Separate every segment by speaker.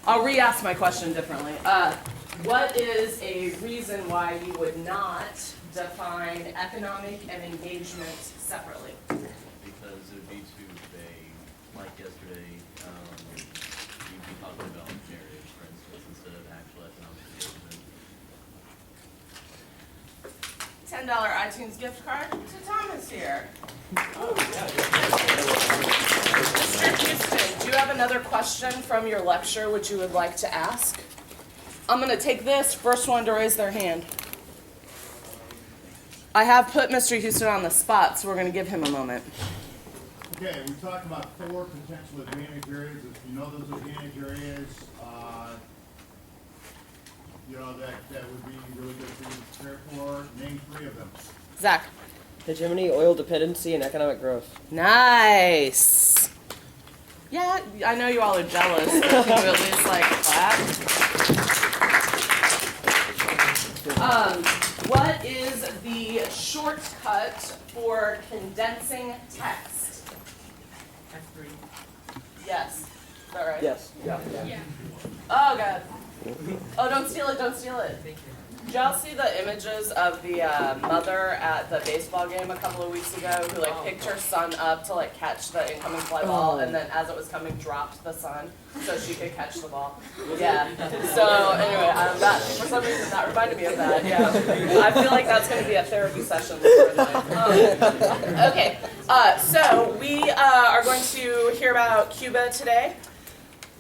Speaker 1: I'll re-ask my question differently. What is a reason why you would not define economic and engagement separately?
Speaker 2: Because it would be too vague. Like yesterday, you'd be talking about narrative, for instance, instead of actual economic engagement.
Speaker 1: $10 iTunes gift card to Thomas here. Mr. Houston, do you have another question from your lecture which you would like to ask? I'm going to take this first one to raise their hand. I have put Mr. Houston on the spot, so we're going to give him a moment.
Speaker 3: Okay, we talked about 4 potential advantage areas. If you know those advantage areas, that would be really good for you to prepare for. Name 3 of them.
Speaker 1: Zach.
Speaker 4: Hegemony, oil dependency, and economic growth.
Speaker 1: Nice. Yeah, I know you all are jealous. But can you at least clap? What is the shortcut for condensing text?
Speaker 5: F3.
Speaker 1: Yes. Is that right?
Speaker 4: Yes.
Speaker 5: Yeah.
Speaker 1: Oh, God. Oh, don't steal it, don't steal it.
Speaker 5: Thank you.
Speaker 1: Did y'all see the images of the mother at the baseball game a couple of weeks ago who picked her son up to catch the incoming fly ball and then as it was coming dropped the son so she could catch the ball? Yeah. So anyway, that for some reason that reminded me of that. Yeah. I feel like that's going to be a therapy session later in life. Okay. So we are going to hear about Cuba today.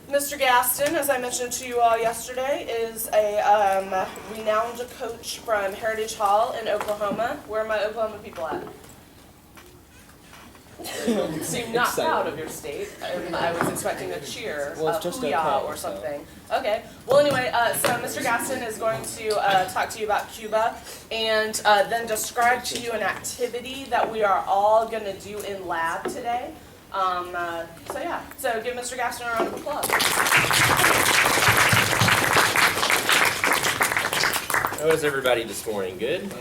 Speaker 1: Mr. Gaston, as I mentioned to you all yesterday, is a renowned coach from Heritage Hall in Oklahoma. Where are my Oklahoma people at? You seem not proud of your state. I was expecting a cheer,
Speaker 4: Well, it's just
Speaker 1: hoo-yah
Speaker 4: okay,
Speaker 1: or something. Okay. Well, anyway, so Mr. Gaston is going to talk to you about Cuba and then describe to you an activity that we are all going to do in lab today. So yeah, so give Mr. Gaston a round of applause.
Speaker 6: How is everybody this morning? Good?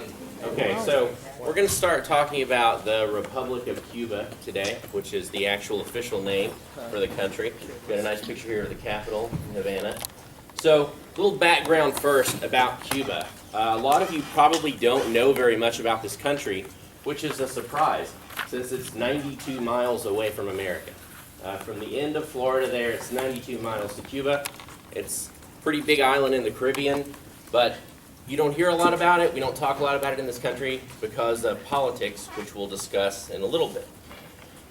Speaker 6: Okay, so we're going to start talking about the Republic of Cuba today, which is the actual official name for the country. We've got a nice picture here of the capital, Havana. So, a little background first about Cuba. A lot of you probably don't know very much about this country, which is a surprise, since it's 92 miles away from America. From the end of Florida there, it's 92 miles to Cuba. It's a pretty big island in the Caribbean, but you don't hear a lot about it. We don't talk a lot about it in this country because of politics, which we'll discuss in a little bit.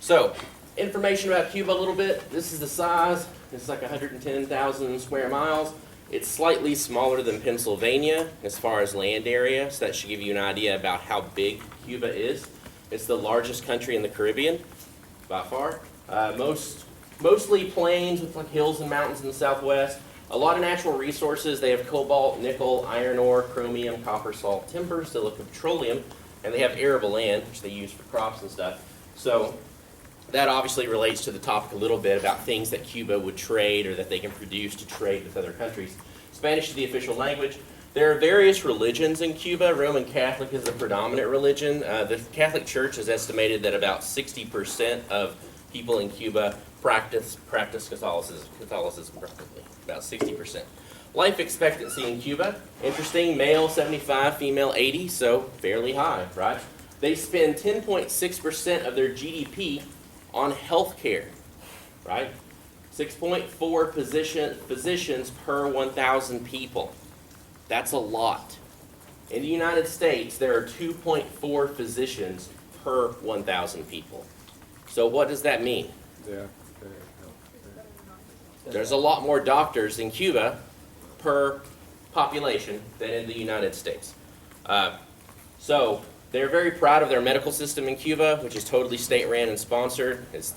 Speaker 6: So, information about Cuba a little bit. This is the size. It's like 110,000 square miles. It's slightly smaller than Pennsylvania as far as land area, so that should give you an idea about how big Cuba is. It's the largest country in the Caribbean, by far. Mostly plains with hills and mountains in the southwest. A lot of natural resources. They have cobalt, nickel, iron ore, chromium, copper, salt, timber, silica, petroleum, and they have arable land, which they use for crops and stuff. So that obviously relates to the topic a little bit about things that Cuba would trade or that they can produce to trade with other countries. Spanish is the official language. There are various religions in Cuba. Roman Catholic is the predominant religion. The Catholic Church has estimated that about 60% of people in Cuba practice Catholicism practically, about 60%. Life expectancy in Cuba, interesting, male 75, female 80, so fairly high, right? They spend 10.6% of their GDP on health care, right? 6.4 physicians per 1,000 people. That's a lot. In the United States, there are 2.4 physicians per 1,000 people. So what does that mean? There's a lot more doctors in Cuba per population than in the United States. So they're very proud of their medical system in Cuba, which is totally state-ran and sponsored. It's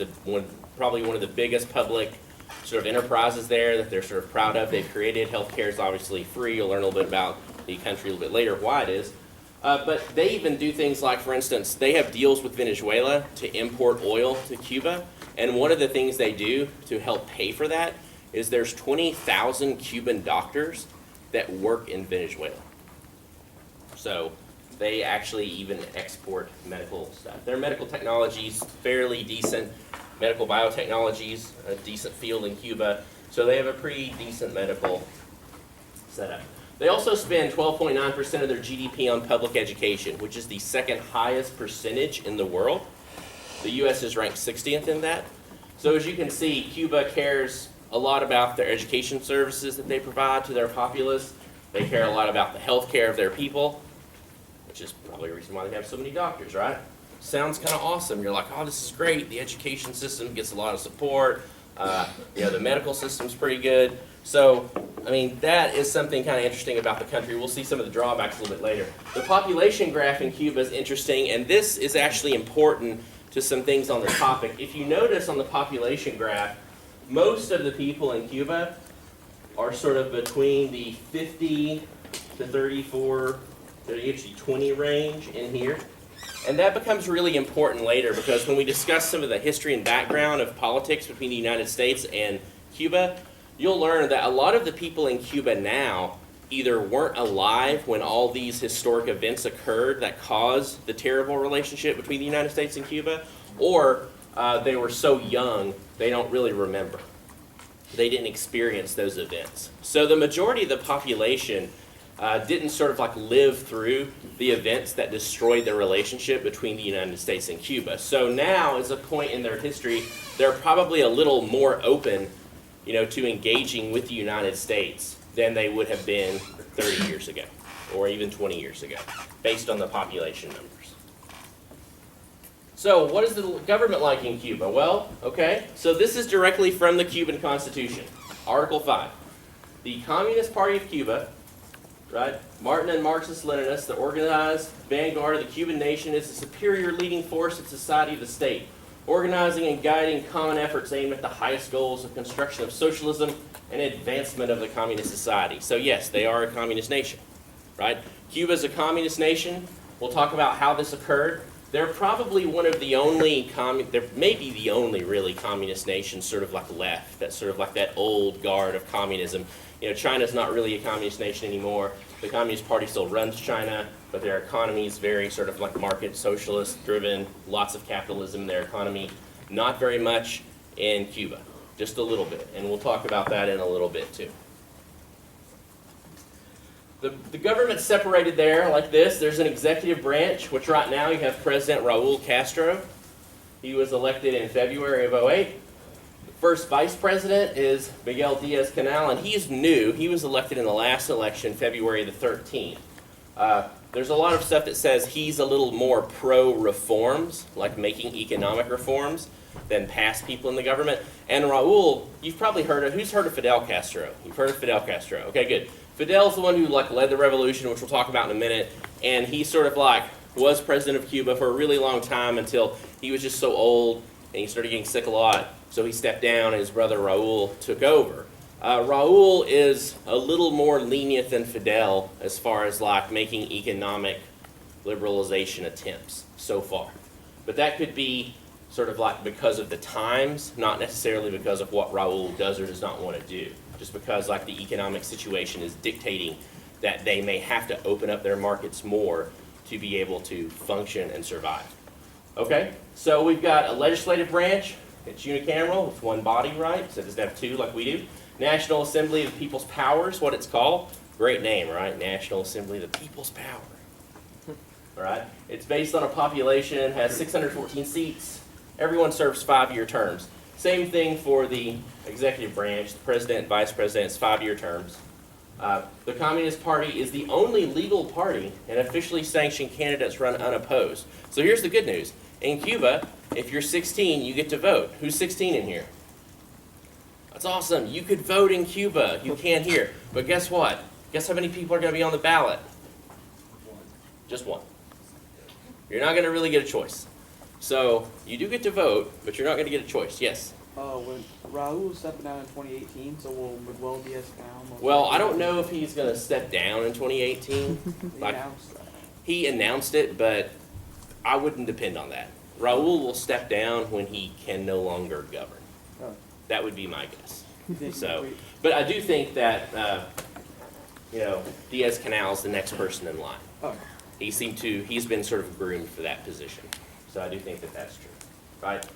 Speaker 6: probably one of the biggest public sort of enterprises there that they're sort of proud of. They've created. Healthcare is obviously free. You'll learn a little bit about the country a little bit later, why it is. But they even do things like, for instance, they have deals with Venezuela to import oil to Cuba. And one of the things they do to help pay for that is there's 20,000 Cuban doctors that work in Venezuela. So they actually even export medical stuff. Their medical technology is fairly decent. Medical biotechnology is a decent field in Cuba. So they have a pretty decent medical setup. They also spend 12.9% of their GDP on public education, which is the second highest percentage in the world. The U.S. is ranked 60th in that. So as you can see, Cuba cares a lot about their education services that they provide to their populace. They care a lot about the health care of their people, which is probably the reason why they have so many doctors, right? Sounds kind of awesome. You're like, oh, this is great. The education system gets a lot of support. The medical system's pretty good. So, I mean, that is something kind of interesting about the country. We'll see some of the drawbacks a little bit later. The population graph in Cuba is interesting, and this is actually important to some things on the topic. If you notice on the population graph, most of the people in Cuba are sort of between the 50 to 34, actually 20 range in here. And that becomes really important later because when we discuss some of the history and background of politics between the United States and Cuba, you'll learn that a lot of the people in Cuba now either weren't alive when all these historic events occurred that caused the terrible relationship between the United States and Cuba, or they were so young they don't really remember. They didn't experience those events. So the majority of the population didn't sort of like live through the events that destroyed the relationship between the United States and Cuba. So now, as a point in their history, they're probably a little more open, to engaging with the United States than they would have been 30 years ago, or even 20 years ago, based on the population numbers. So, what is the government like in Cuba? Well, okay, so this is directly from the Cuban Constitution, Article 5. The Communist Party of Cuba, right? Martin and Marxist-Leninists, the organized vanguard of the Cuban nation, is the superior leading force in society of the state, organizing and guiding common efforts aimed at the highest goals of construction of socialism and advancement of the communist society. So yes, they are a communist nation, right? Cuba is a communist nation. We'll talk about how this occurred. They're probably one of the only, they're maybe the only really communist nation sort of like left, that's sort of like that old guard of communism. China's not really a communist nation anymore. The Communist Party still runs China, but their economy is very sort of like market socialist driven, lots of capitalism in their economy. Not very much in Cuba, just a little bit, and we'll talk about that in a little bit too. The government's separated there like this. There's an executive branch, which right now you have President Raul Castro. He was elected in February of 2008. First vice president is Miguel Diaz-Canel, and he's new. He was elected in the last election, February the 13th. There's a lot of stuff that says he's a little more pro-reforms, like making economic reforms, than past people in the government. And Raul, you've probably heard of, who's heard of Fidel Castro? You've heard of Fidel Castro. Okay, good. Fidel's the one who led the revolution, which we'll talk about in a minute, and he sort of was president of Cuba for a really long time until he was just so old and he started getting sick a lot. So he stepped down and his brother Raul took over. Raul is a little more lenient than Fidel as far as making economic liberalization attempts so far. But that could be sort of because of the times, not necessarily because of what Raul does or does not want to do. Just because the economic situation is dictating that they may have to open up their markets more to be able to function and survive. Okay, so we've got a legislative branch. It's unicameral, it's one body, right? So it doesn't have two like we do. National Assembly of the People's Powers, what it's called. Great name, right? National Assembly of the People's Power. All right? It's based on a population, has 614 seats. Everyone serves 5-year terms. Same thing for the executive branch. The president and vice president is 5-year terms. The Communist Party is the only legal party, and officially sanctioned candidates run unopposed. So here's the good news. In Cuba, if you're 16, you get to vote. Who's 16 in here? That's awesome. You could vote in Cuba. You can't here. But guess what? Guess how many people are going to be on the ballot? Just one. You're not going to really get a choice. So you do get to vote, but you're not going to get a choice. Yes?
Speaker 7: When Raul stepping down in 2018, so will Miguel Diaz-Canel?
Speaker 6: Well, I don't know if he's going to step down in 2018. He announced it, but I wouldn't depend on that. Raul will step down when he can no longer govern.
Speaker 7: Oh.
Speaker 6: That would be my guess. So, but I do think that Diaz-Canel is the next person in line.
Speaker 7: Oh.
Speaker 6: He's been sort of groomed for that position. So I do think that that's true, right?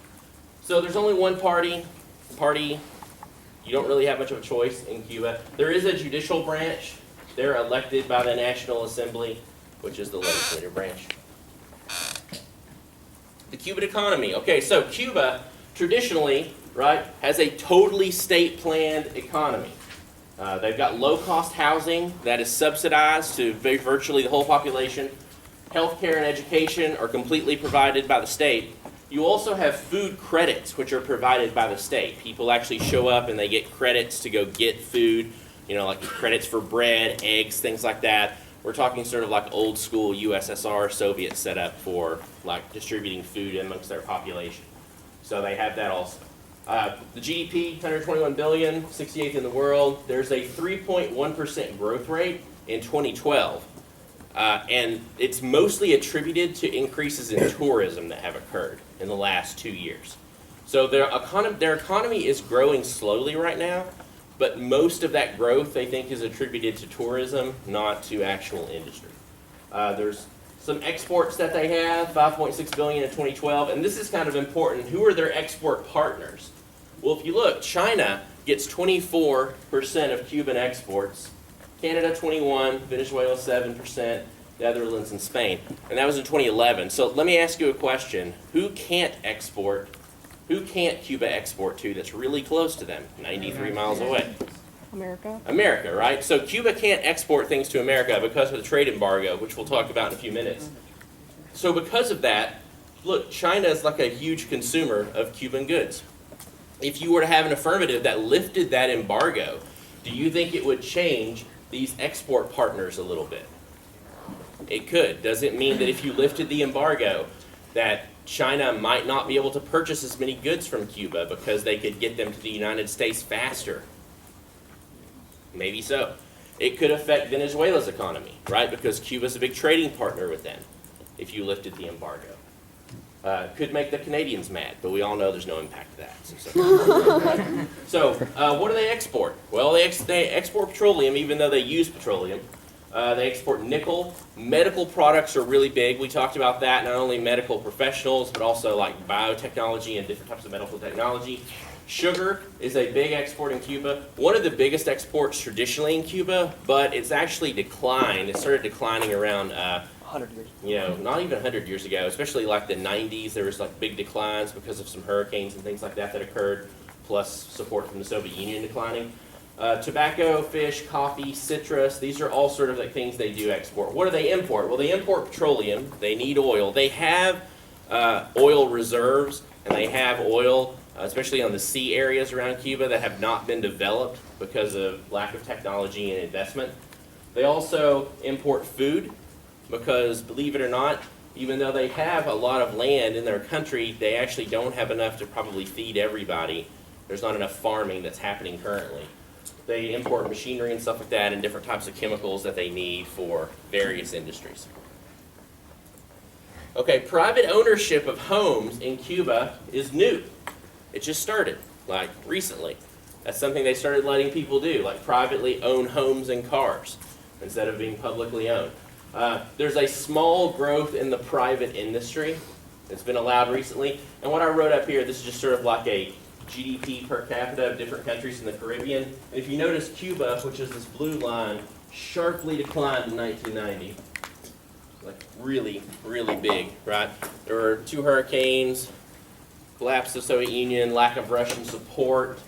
Speaker 6: So there's only one party You don't really have much of a choice in Cuba. There is a judicial branch. They're elected by the National Assembly, which is the legislative branch. The Cuban economy. Okay, so Cuba traditionally, right, has a totally state-planned economy. They've got low-cost housing that is subsidized to virtually the whole population. Healthcare and education are completely provided by the state. You also have food credits, which are provided by the state. People actually show up and they get credits to go get food, you know, like credits for bread, eggs, things like that. We're talking sort of like old school USSR Soviet setup for like distributing food amongst their population. So they have that also. The GDP, 121 billion, 68th in the world. There's a 3.1% growth rate in 2012. And it's mostly attributed to increases in tourism that have occurred in the last 2 years. So their economy is growing slowly right now, but most of that growth, they think, is attributed to tourism, not to actual industry. There's some exports that they have, 5.6 billion in 2012, and this is kind of important. Who are their export partners? Well, if you look, China gets 24% of Cuban exports, Canada 21%, Venezuela 7%, Netherlands and Spain, and that was in 2011. So let me ask you a question. Who can't Cuba export to that's really close to them, 93 miles away?
Speaker 8: America.
Speaker 6: America, right? So Cuba can't export things to America because of the trade embargo, which we'll talk about in a few minutes. So because of that, look, China is like a huge consumer of Cuban goods. If you were to have an affirmative that lifted that embargo, do you think it would change these export partners a little bit? It could. Does it mean that if you lifted the embargo, that China might not be able to purchase as many goods from Cuba because they could get them to the United States faster? Maybe so. It could affect Venezuela's economy, right? Because Cuba's a big trading partner with them if you lifted the embargo. Could make the Canadians mad, but we all know there's no impact to that. So what do they export? Well, they export petroleum, even though they use petroleum. They export nickel. Medical products are really big. We talked about that, not only medical professionals, but also like biotechnology and different types of medical technology. Sugar is a big export in Cuba. One of the biggest exports traditionally in Cuba, but it's actually declined. It started declining around
Speaker 4: 100 years.
Speaker 6: you know, not even 100 years ago, especially like the 90s, there was like big declines because of some hurricanes and things like that that occurred, plus support from the Soviet Union declining. Tobacco, fish, coffee, citrus, these are all sort of like things they do export. What do they import? Well, they import petroleum. They need oil. They have oil reserves, and they have oil, especially on the sea areas around Cuba, that have not been developed because of lack of technology and investment. They also import food because, believe it or not, even though they have a lot of land in their country, they actually don't have enough to probably feed everybody. There's not enough farming that's happening currently. They import machinery and stuff like that and different types of chemicals that they need for various industries. Okay, private ownership of homes in Cuba is new. It just started, like recently. That's something they started letting people do, like privately own homes and cars instead of being publicly owned. There's a small growth in the private industry that's been allowed recently. And what I wrote up here, this is just sort of like a GDP per capita of different countries in the Caribbean. And if you notice, Cuba, which is this blue line, sharply declined in 1990. Like really, really big, right? There were 2 hurricanes, collapse of the Soviet Union, lack of Russian support,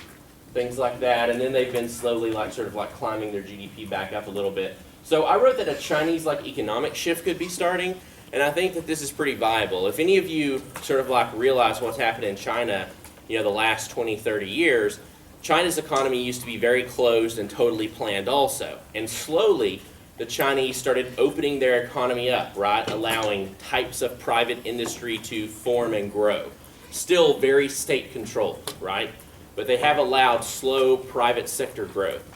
Speaker 6: things like that. And then they've been slowly sort of climbing their GDP back up a little bit. So I wrote that a Chinese economic shift could be starting, and I think that this is pretty viable. If any of you sort of realize what's happened in China, you know, the last 20, 30 years, China's economy used to be very closed and totally planned also. And slowly, the Chinese started opening their economy up, right? Allowing types of private industry to form and grow. Still very state-controlled, right? But they have allowed slow private sector growth.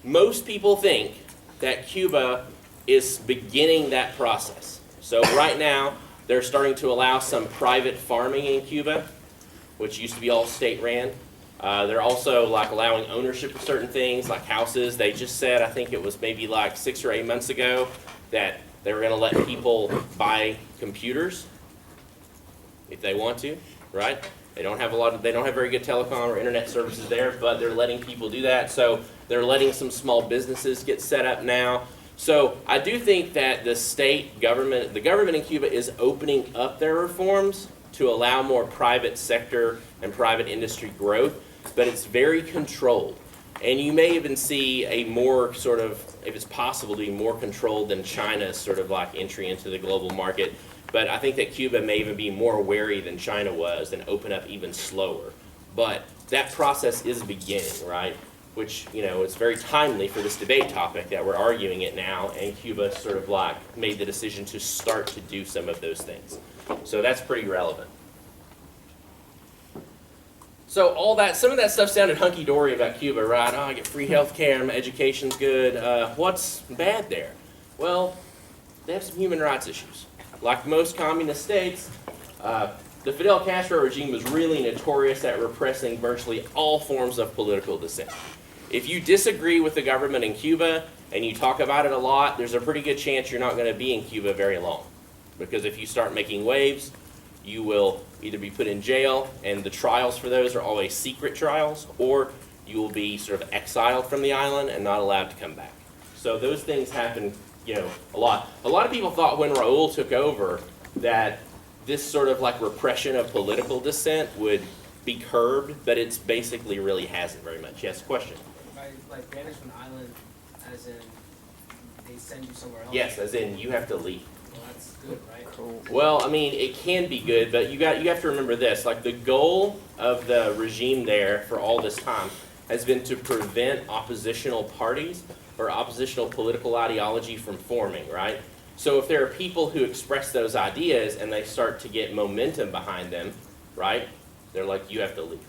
Speaker 6: Most people think that Cuba is beginning that process. So right now, they're starting to allow some private farming in Cuba, which used to be all state-ran. They're also allowing ownership of certain things, like houses. They just said, I think it was maybe 6 or 8 months ago, that they were going to let people buy computers if they want to, right? They don't have very good telecom or internet services there, but they're letting people do that. So they're letting some small businesses get set up now. So I do think that the government in Cuba is opening up their reforms to allow more private sector and private industry growth, but it's very controlled. And you may even see a more sort of, if it's possible, to be more controlled than China's sort of like entry into the global market. But I think that Cuba may even be more wary than China was and open up even slower. But that process is beginning, right? Which, you know, it's very timely for this debate topic that we're arguing it now, and Cuba sort of like made the decision to start to do some of those things. So that's pretty relevant. So some of that stuff sounded hunky-dory about Cuba, right? Oh, I get free health care, my education's good. What's bad there? Well, they have some human rights issues. Like most communist states, the Fidel Castro regime was really notorious at repressing virtually all forms of political dissent. If you disagree with the government in Cuba and you talk about it a lot, there's a pretty good chance you're not going to be in Cuba very long. Because if you start making waves, you will either be put in jail, and the trials for those are always secret trials, or you will be sort of exiled from the island and not allowed to come back. So those things happen, you know, a lot. A lot of people thought when Raul took over that this sort of like repression of political dissent would be curbed, but it's basically really hasn't very much. Yes, question?
Speaker 8: Like banish from the island, as in they send you somewhere else?
Speaker 6: Yes, as in you have to leave.
Speaker 8: Well, that's good, right?
Speaker 7: Cool.
Speaker 6: Well, I mean, it can be good, but you have to remember this. Like, the goal of the regime there for all this time has been to prevent oppositional parties or oppositional political ideology from forming, right? So if there are people who express those ideas and they start to get momentum behind them, right, they're like, you have to leave.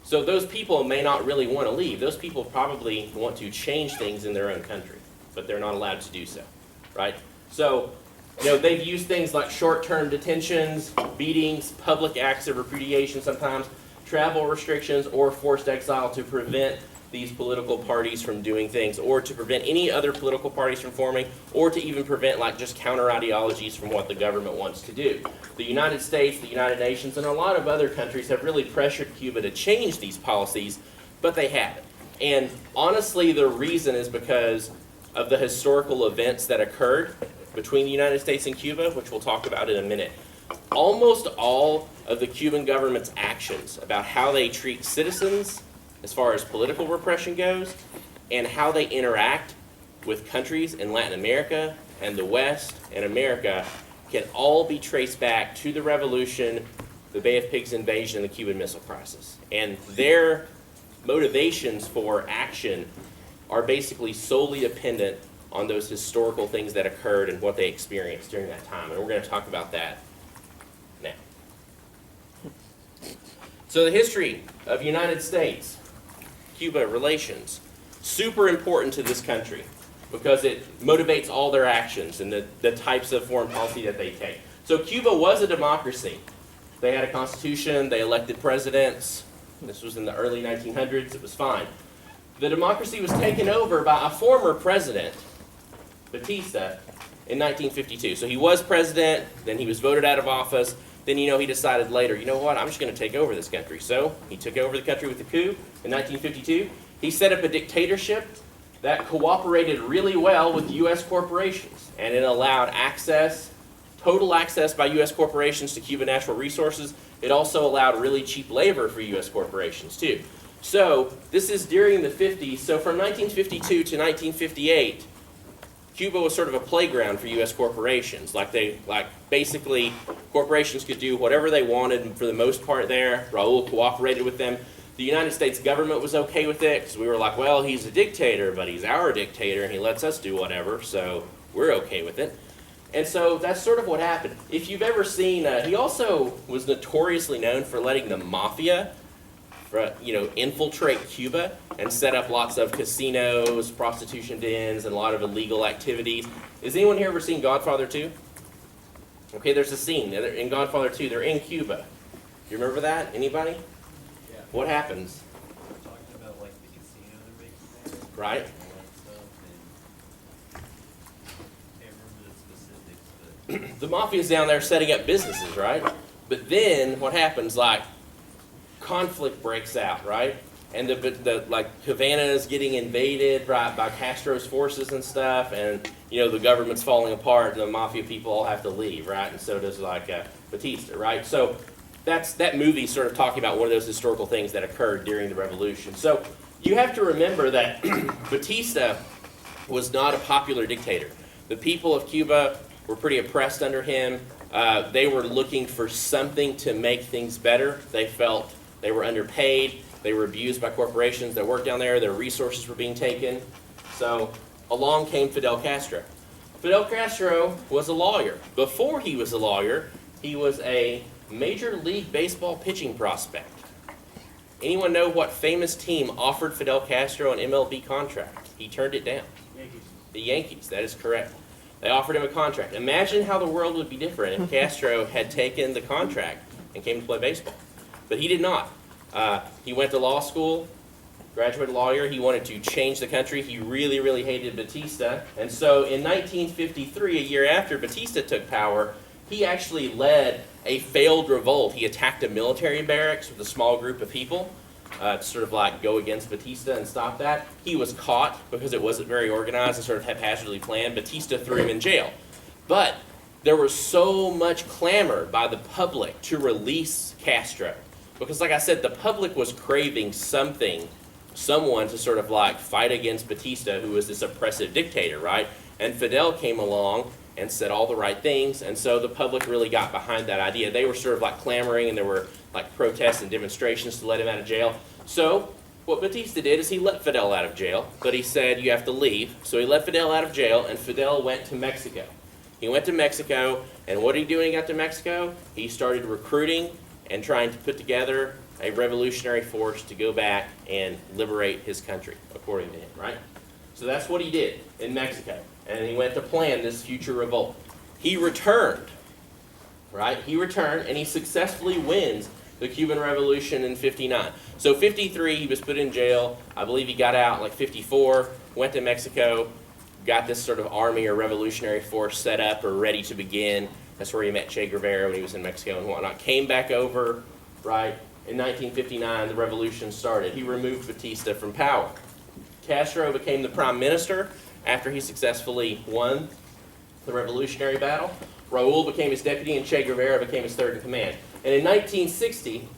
Speaker 6: So those people may not really want to leave. Those people probably want to change things in their own country, but they're not allowed to do so, right? So, you know, they've used things like short-term detentions, beatings, public acts of repudiation sometimes, travel restrictions, or forced exile to prevent these political parties from doing things, or to prevent any other political parties from forming, or to even prevent like just counter ideologies from what the government wants to do. The United States, the United Nations, and a lot of other countries have really pressured Cuba to change these policies, but they haven't. And honestly, the reason is because of the historical events that occurred between the United States and Cuba, which we'll talk about in a minute. Almost all of the Cuban government's actions about how they treat citizens as far as political repression goes, and how they interact with countries in Latin America and the West and America can all be traced back to the revolution, the Bay of Pigs invasion, and the Cuban Missile Crisis. And their motivations for action are basically solely dependent on those historical things that occurred and what they experienced during that time. And we're going to talk about that now. So the history of United States Cuba relations, super important to this country because it motivates all their actions and the types of foreign policy that they take. So Cuba was a democracy. They had a constitution, they elected presidents. This was in the early 1900s, it was fine. The democracy was taken over by a former president, Batista, in 1952. So he was president, then he was voted out of office, then he decided later, you know what, I'm just going to take over this country. So he took over the country with the coup in 1952. He set up a dictatorship that cooperated really well with U.S. corporations, and it allowed access, total access by U.S. corporations to Cuban natural resources. It also allowed really cheap labor for U.S. corporations too. So this is during the 50s. So from 1952 to 1958, Cuba was sort of a playground for U.S. corporations. Basically, corporations could do whatever they wanted, and for the most part there, Raul cooperated with them. The United States government was okay with it, because we were like, well, he's a dictator, but he's our dictator, and he lets us do whatever, so we're okay with it. And so that's sort of what happened. If you've ever seen, he also was notoriously known for letting the mafia infiltrate Cuba and set up lots of casinos, prostitution dens, and a lot of illegal activities. Has anyone here ever seen Godfather 2? Okay, there's a scene in Godfather 2. They're in Cuba. You remember that? Anybody?
Speaker 2: Yeah.
Speaker 6: What happens?
Speaker 2: We're talking about like the casino they're making there.
Speaker 6: Right.
Speaker 2: And all that stuff, and I can't remember the specifics, but
Speaker 6: The mafia's down there setting up businesses, right? But then what happens, conflict breaks out, right? And the like Havana is getting invaded, right, by Castro's forces and stuff, and the government's falling apart, and the mafia people all have to leave, right? And so does like Batista, right? So that movie sort of talking about one of those historical things that occurred during the revolution. So you have to remember that Batista was not a popular dictator. The people of Cuba were pretty oppressed under him. They were looking for something to make things better. They felt they were underpaid. They were abused by corporations that worked down there. Their resources were being taken. So along came Fidel Castro. Fidel Castro was a lawyer. Before he was a lawyer, he was a Major League Baseball pitching prospect. Anyone know what famous team offered Fidel Castro an MLB contract? He turned it down.
Speaker 8: Yankees.
Speaker 6: The Yankees, that is correct. They offered him a contract. Imagine how the world would be different if Castro had taken the contract and came to play baseball. But he did not. He went to law school, graduate lawyer. He wanted to change the country. He really, really hated Batista. And so in 1953, a year after Batista took power, he actually led a failed revolt. He attacked a military barracks with a small group of people to sort of like go against Batista and stop that. He was caught because it wasn't very organized and sort of haphazardly planned. Batista threw him in jail. But there was so much clamor by the public to release Castro. Because like I said, the public was craving someone to sort of like fight against Batista, who was this oppressive dictator, right? And Fidel came along and said all the right things, and so the public really got behind that idea. They were sort of like clamoring, and there were like protests and demonstrations to let him out of jail. So what Batista did is he let Fidel out of jail, but he said, you have to leave. So he let Fidel out of jail, and Fidel went to Mexico. He went to Mexico, and what did he do when he got to Mexico? He started recruiting and trying to put together a revolutionary force to go back and liberate his country, according to him, right? So that's what he did in Mexico. And he went to plan this future revolt. He returned, right? He returned, and he successfully wins the Cuban Revolution in 59. So 53, he was put in jail. I believe he got out like 54, went to Mexico, got this sort of army or revolutionary force set up or ready to begin. That's where he met Che Guevara when he was in Mexico and whatnot. Came back over, right? In 1959, the revolution started. He removed Batista from power. Castro became the prime minister after he successfully won the revolutionary battle. Raul became his deputy, and Che Guevara became his third in command. And in 1960,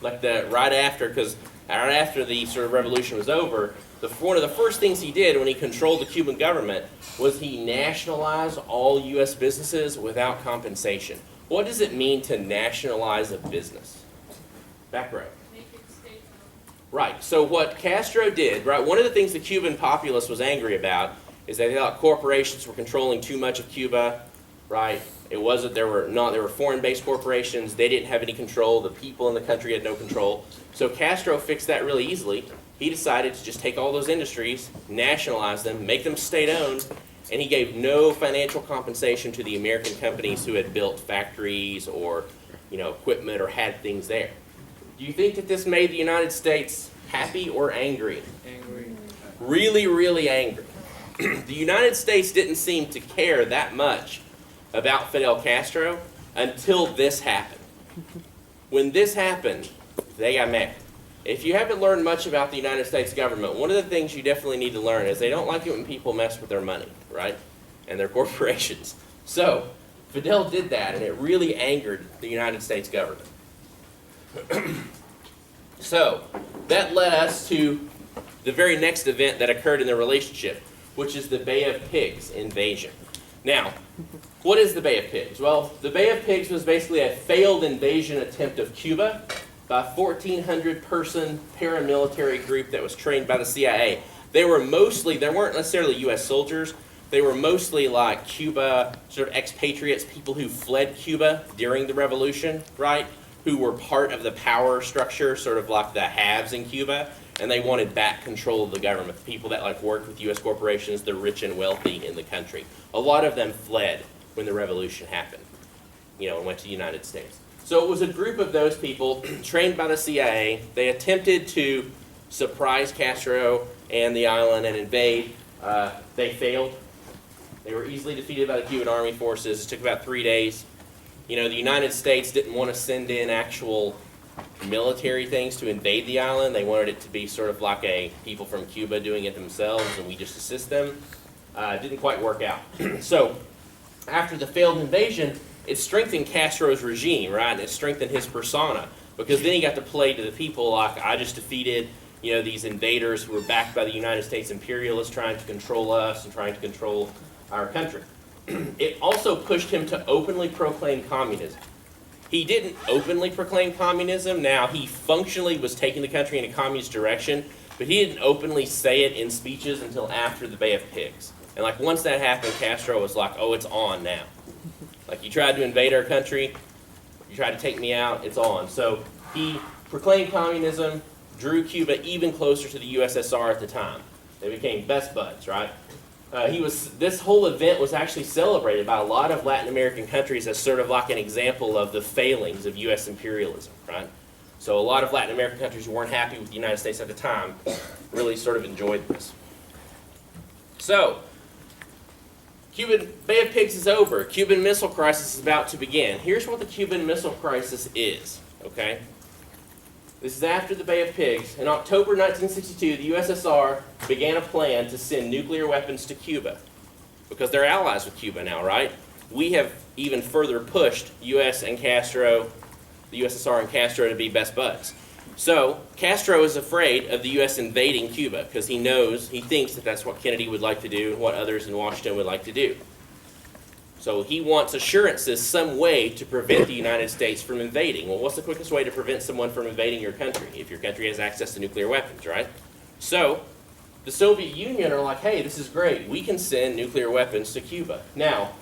Speaker 6: right after the sort of revolution was over, one of the first things he did when he controlled the Cuban government was he nationalized all U.S. businesses without compensation. What does it mean to nationalize a business? Back row. Right, so what Castro did, right, one of the things the Cuban populace was angry about is they thought corporations were controlling too much of Cuba, right? It wasn't, there were foreign-based corporations, they didn't have any control, the people in the country had no control. So Castro fixed that really easily. He decided to just take all those industries, nationalize them, make them state-owned, and he gave no financial compensation to the American companies who had built factories or, equipment or had things there. Do you think that this made the United States happy or angry?
Speaker 7: Angry.
Speaker 6: Really, really angry. The United States didn't seem to care that much about Fidel Castro until this happened. When this happened, they got mad. If you haven't learned much about the United States government, one of the things you definitely need to learn is they don't like it when people mess with their money, right? And their corporations. So, Fidel did that, and it really angered the United States government. So, that led us to the very next event that occurred in the relationship, which is the Bay of Pigs invasion. Now, what is the Bay of Pigs? Well, the Bay of Pigs was basically a failed invasion attempt of Cuba by a 1,400-person paramilitary group that was trained by the CIA. They weren't necessarily U.S. soldiers. They were mostly like Cuba, sort of expatriates, people who fled Cuba during the revolution, right? Who were part of the power structure, sort of like the haves in Cuba, and they wanted back control of the government. The people that worked with U.S. corporations, the rich and wealthy in the country. A lot of them fled when the revolution happened, and went to the United States. So it was a group of those people trained by the CIA. They attempted to surprise Castro and the island and invade. They failed. They were easily defeated by the Cuban Army forces. It took about 3 days. The United States didn't want to send in actual military things to invade the island. They wanted it to be sort of like a people from Cuba doing it themselves, and we just assist them. It didn't quite work out. So after the failed invasion, it strengthened Castro's regime, right? And it strengthened his persona, because then he got to play to the people like, I just defeated, you know, these invaders who were backed by the United States imperialists trying to control us and trying to control our country. It also pushed him to openly proclaim communism. He didn't openly proclaim communism. Now, he functionally was taking the country in a communist direction, but he didn't openly say it in speeches until after the Bay of Pigs. And like once that happened, Castro was like, oh, it's on now. Like, you tried to invade our country, you tried to take me out, it's on. So he proclaimed communism, drew Cuba even closer to the USSR at the time. They became best buds, right? This whole event was actually celebrated by a lot of Latin American countries as sort of like an example of the failings of U.S. imperialism, right? So a lot of Latin American countries who weren't happy with the United States at the time really sort of enjoyed this. So, Cuban Bay of Pigs is over. Cuban Missile Crisis is about to begin. Here's what the Cuban Missile Crisis is, okay? This is after the Bay of Pigs. In October 1962, the USSR began a plan to send nuclear weapons to Cuba, because they're allies with Cuba now, right? We have even further pushed US and Castro, the USSR and Castro, to be best buds. So Castro is afraid of the US invading Cuba, because he thinks that that's what Kennedy would like to do and what others in Washington would like to do. So he wants assurances, some way to prevent the United States from invading. Well, what's the quickest way to prevent someone from invading your country if your country has access to nuclear weapons, right? So the Soviet Union are like, hey, this is great. We can send nuclear weapons to Cuba. Now,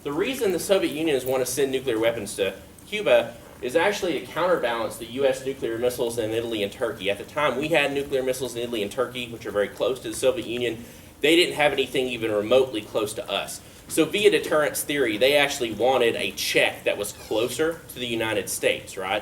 Speaker 6: the reason the Soviet Union want to send nuclear weapons to Cuba is actually to counterbalance the U.S. nuclear missiles in Italy and Turkey. At the time, we had nuclear missiles in Italy and Turkey, which are very close to the Soviet Union. They didn't have anything even remotely close to us. So via deterrence theory, they actually wanted a check that was closer to the United States, right?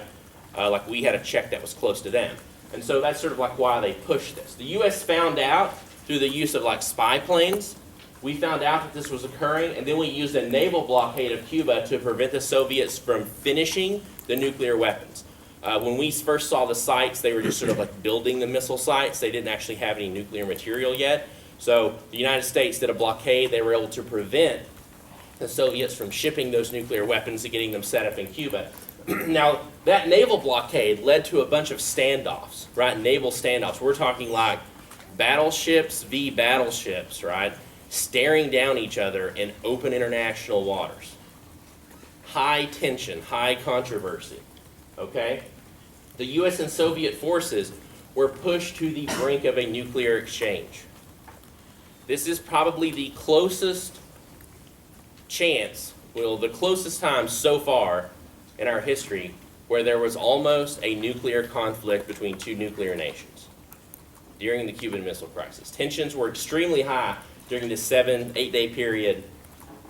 Speaker 6: Like we had a check that was close to them. And so that's sort of like why they pushed this. The U.S. found out through the use of like spy planes. We found out that this was occurring, and then we used a naval blockade of Cuba to prevent the Soviets from finishing the nuclear weapons. When we first saw the sites, they were just sort of like building the missile sites. They didn't actually have any nuclear material yet. So the United States did a blockade. They were able to prevent the Soviets from shipping those nuclear weapons and getting them set up in Cuba. Now, that naval blockade led to a bunch of standoffs, right? Naval standoffs. We're talking like battleships v. battleships, right? Staring down each other in open international waters. High tension, high controversy, okay? The U.S. and Soviet forces were pushed to the brink of a nuclear exchange. This is probably the closest chance, well, the closest time so far in our history where there was almost a nuclear conflict between two nuclear nations during the Cuban Missile Crisis. Tensions were extremely high during the 7-8 day period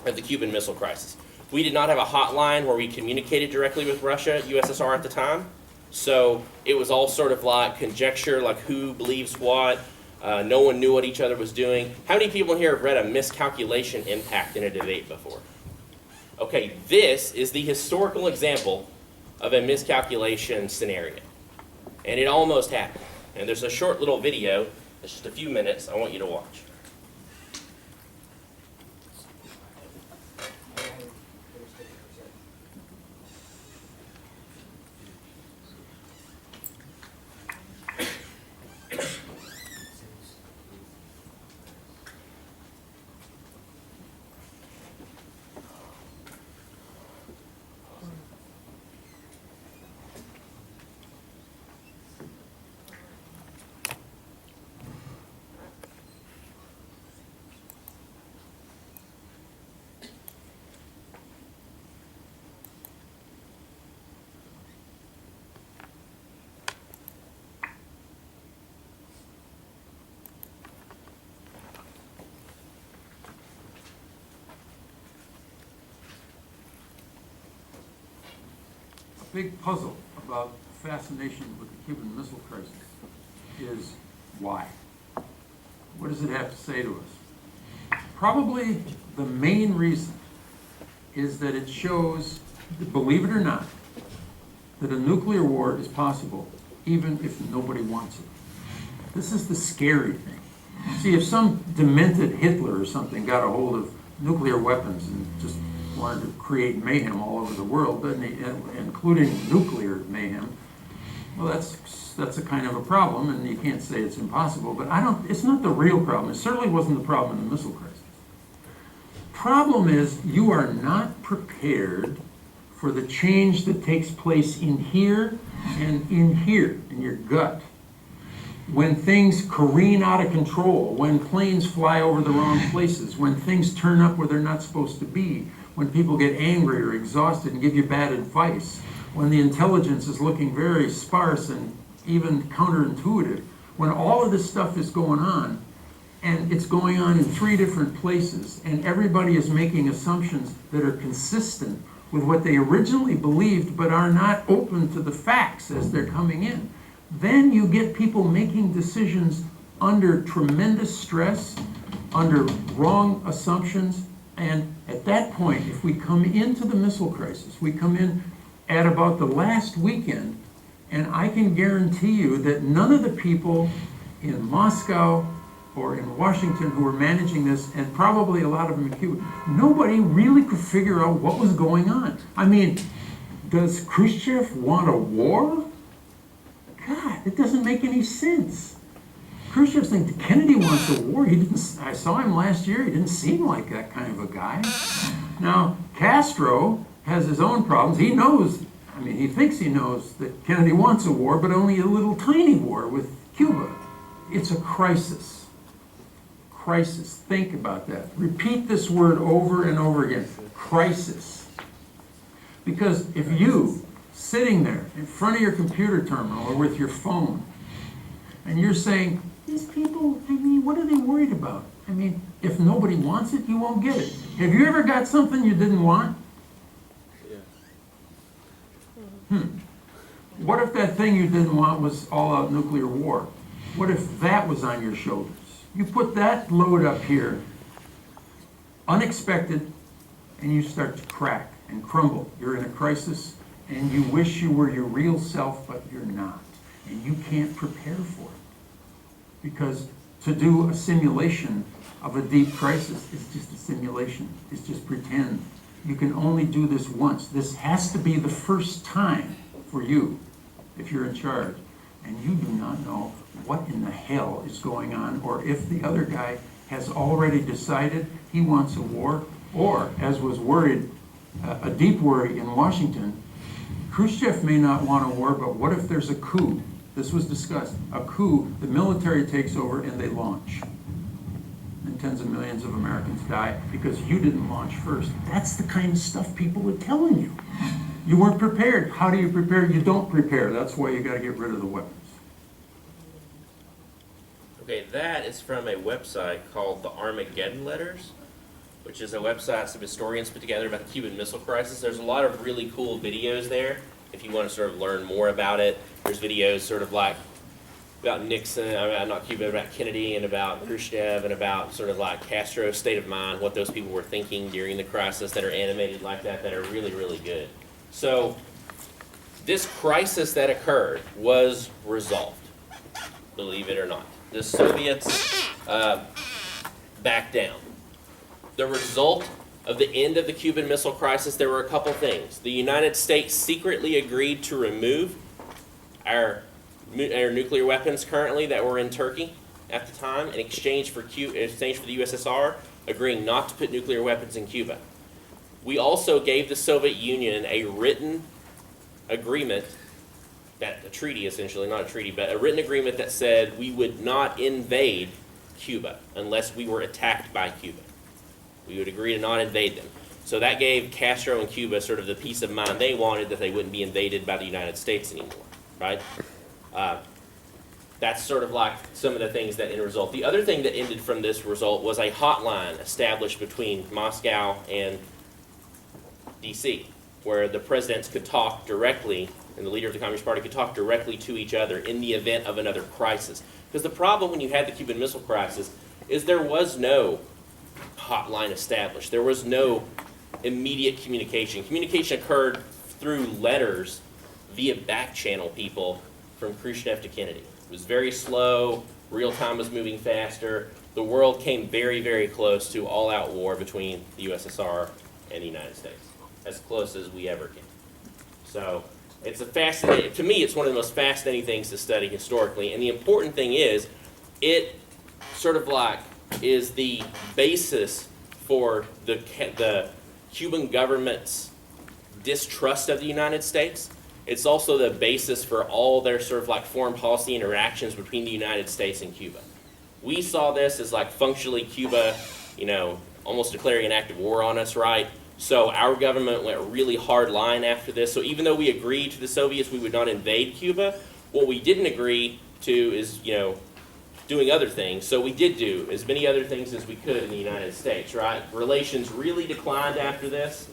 Speaker 6: of the Cuban Missile Crisis. We did not have a hotline where we communicated directly with Russia, USSR at the time, so it was all sort of like conjecture, like who believes what. No one knew what each other was doing. How many people in here have read a miscalculation impact in a debate before? Okay, this is the historical example of a miscalculation scenario. And it almost happened. And there's a short little video, it's just a few minutes, I want you to watch.
Speaker 9: Big puzzle about the fascination with the Cuban Missile Crisis is why? What does it have to say to us? Probably the main reason is that it shows, believe it or not, that a nuclear war is possible, even if nobody wants it. This is the scary thing. See, if some demented Hitler or something got a hold of nuclear weapons and just wanted to create mayhem all over the world, including nuclear mayhem, well, that's a kind of a problem, and you can't say it's impossible, but it's not the real problem. It certainly wasn't the problem in the missile crisis. Problem is, you are not prepared for the change that takes place in here and in here, in your gut. When things careen out of control, when planes fly over the wrong places, when things turn up where they're not supposed to be, when people get angry or exhausted and give you bad advice, when the intelligence is looking very sparse and even counterintuitive, when all of this stuff is going on, and it's going on in 3 different places, and everybody is making assumptions that are consistent with what they originally believed but are not open to the facts as they're coming in, then you get people making decisions under tremendous stress, under wrong assumptions, and at that point, if we come into the missile crisis, we come in at about the last weekend, and I can guarantee you that none of the people in Moscow or in Washington who were managing this, and probably a lot of them in Cuba, nobody really could figure out what was going on. I mean, does Khrushchev want a war? God, it doesn't make any sense. Khrushchev's saying Kennedy wants a war. I saw him last year. He didn't seem like that kind of a guy. Now, Castro has his own problems. He knows, he thinks he knows that Kennedy wants a war, but only a little tiny war with Cuba. It's a crisis. Crisis. Think about that. Repeat this word over and over again. Crisis. Because if you, sitting there in front of your computer terminal or with your phone, and you're saying, these people, what are they worried about? If nobody wants it, you won't get it. Have you ever got something you didn't want? What if that thing you didn't want was all-out nuclear war? What if that was on your shoulders? You put that load up here, unexpected, and you start to crack and crumble. You're in a crisis, and you wish you were your real self, but you're not. And you can't prepare for it. Because to do a simulation of a deep crisis is just a simulation. It's just pretend. You can only do this once. This has to be the first time for you, if you're in charge. And you do not know what in the hell is going on, or if the other guy has already decided he wants a war, or, as was worried, a deep worry in Washington, Khrushchev may not want a war, but what if there's a coup? This was discussed. A coup, the military takes over and they launch. And tens of millions of Americans die because you didn't launch first. That's the kind of stuff people are telling you. You weren't prepared. How do you prepare? You don't prepare. That's why you got to get rid of the weapons.
Speaker 6: Okay, that is from a website called the Armageddon Letters, which is a website some historians put together about the Cuban Missile Crisis. There's a lot of really cool videos there if you want to sort of learn more about it. There's videos sort of like about Nixon, not Cuba, about Kennedy and about Khrushchev and about sort of like Castro's state of mind, what those people were thinking during the crisis that are animated like that are really, really good. So this crisis that occurred was resolved, believe it or not. The Soviets backed down. The result of the end of the Cuban Missile Crisis, there were a couple things. The United States secretly agreed to remove our nuclear weapons currently that were in Turkey at the time in exchange for the USSR agreeing not to put nuclear weapons in Cuba. We also gave the Soviet Union a written agreement, a treaty essentially, not a treaty, but a written agreement that said we would not invade Cuba unless we were attacked by Cuba. We would agree to not invade them. So that gave Castro and Cuba sort of the peace of mind they wanted, that they wouldn't be invaded by the United States anymore, right? That's sort of like some of the things that ended result. The other thing that ended from this result was a hotline established between Moscow and D.C., where the presidents could talk directly, and the leader of the Communist Party could talk directly to each other in the event of another crisis. Because the problem when you had the Cuban Missile Crisis is there was no hotline established. There was no immediate communication. Communication occurred through letters via back channel people from Khrushchev to Kennedy. It was very slow, real time was moving faster. The world came very, very close to all-out war between the USSR and the United States, as close as we ever came. So it's a fascinating, to me, it's one of the most fascinating things to study historically. And the important thing is, it sort of like is the basis for the Cuban government's distrust of the United States. It's also the basis for all their sort of like foreign policy interactions between the United States and Cuba. We saw this as like functionally Cuba, you know, almost declaring an act of war on us, right? So our government went really hard line after this. So even though we agreed to the Soviets we would not invade Cuba, what we didn't agree to is, you know, doing other things. So we did do as many other things as we could in the United States, right? Relations really declined after this.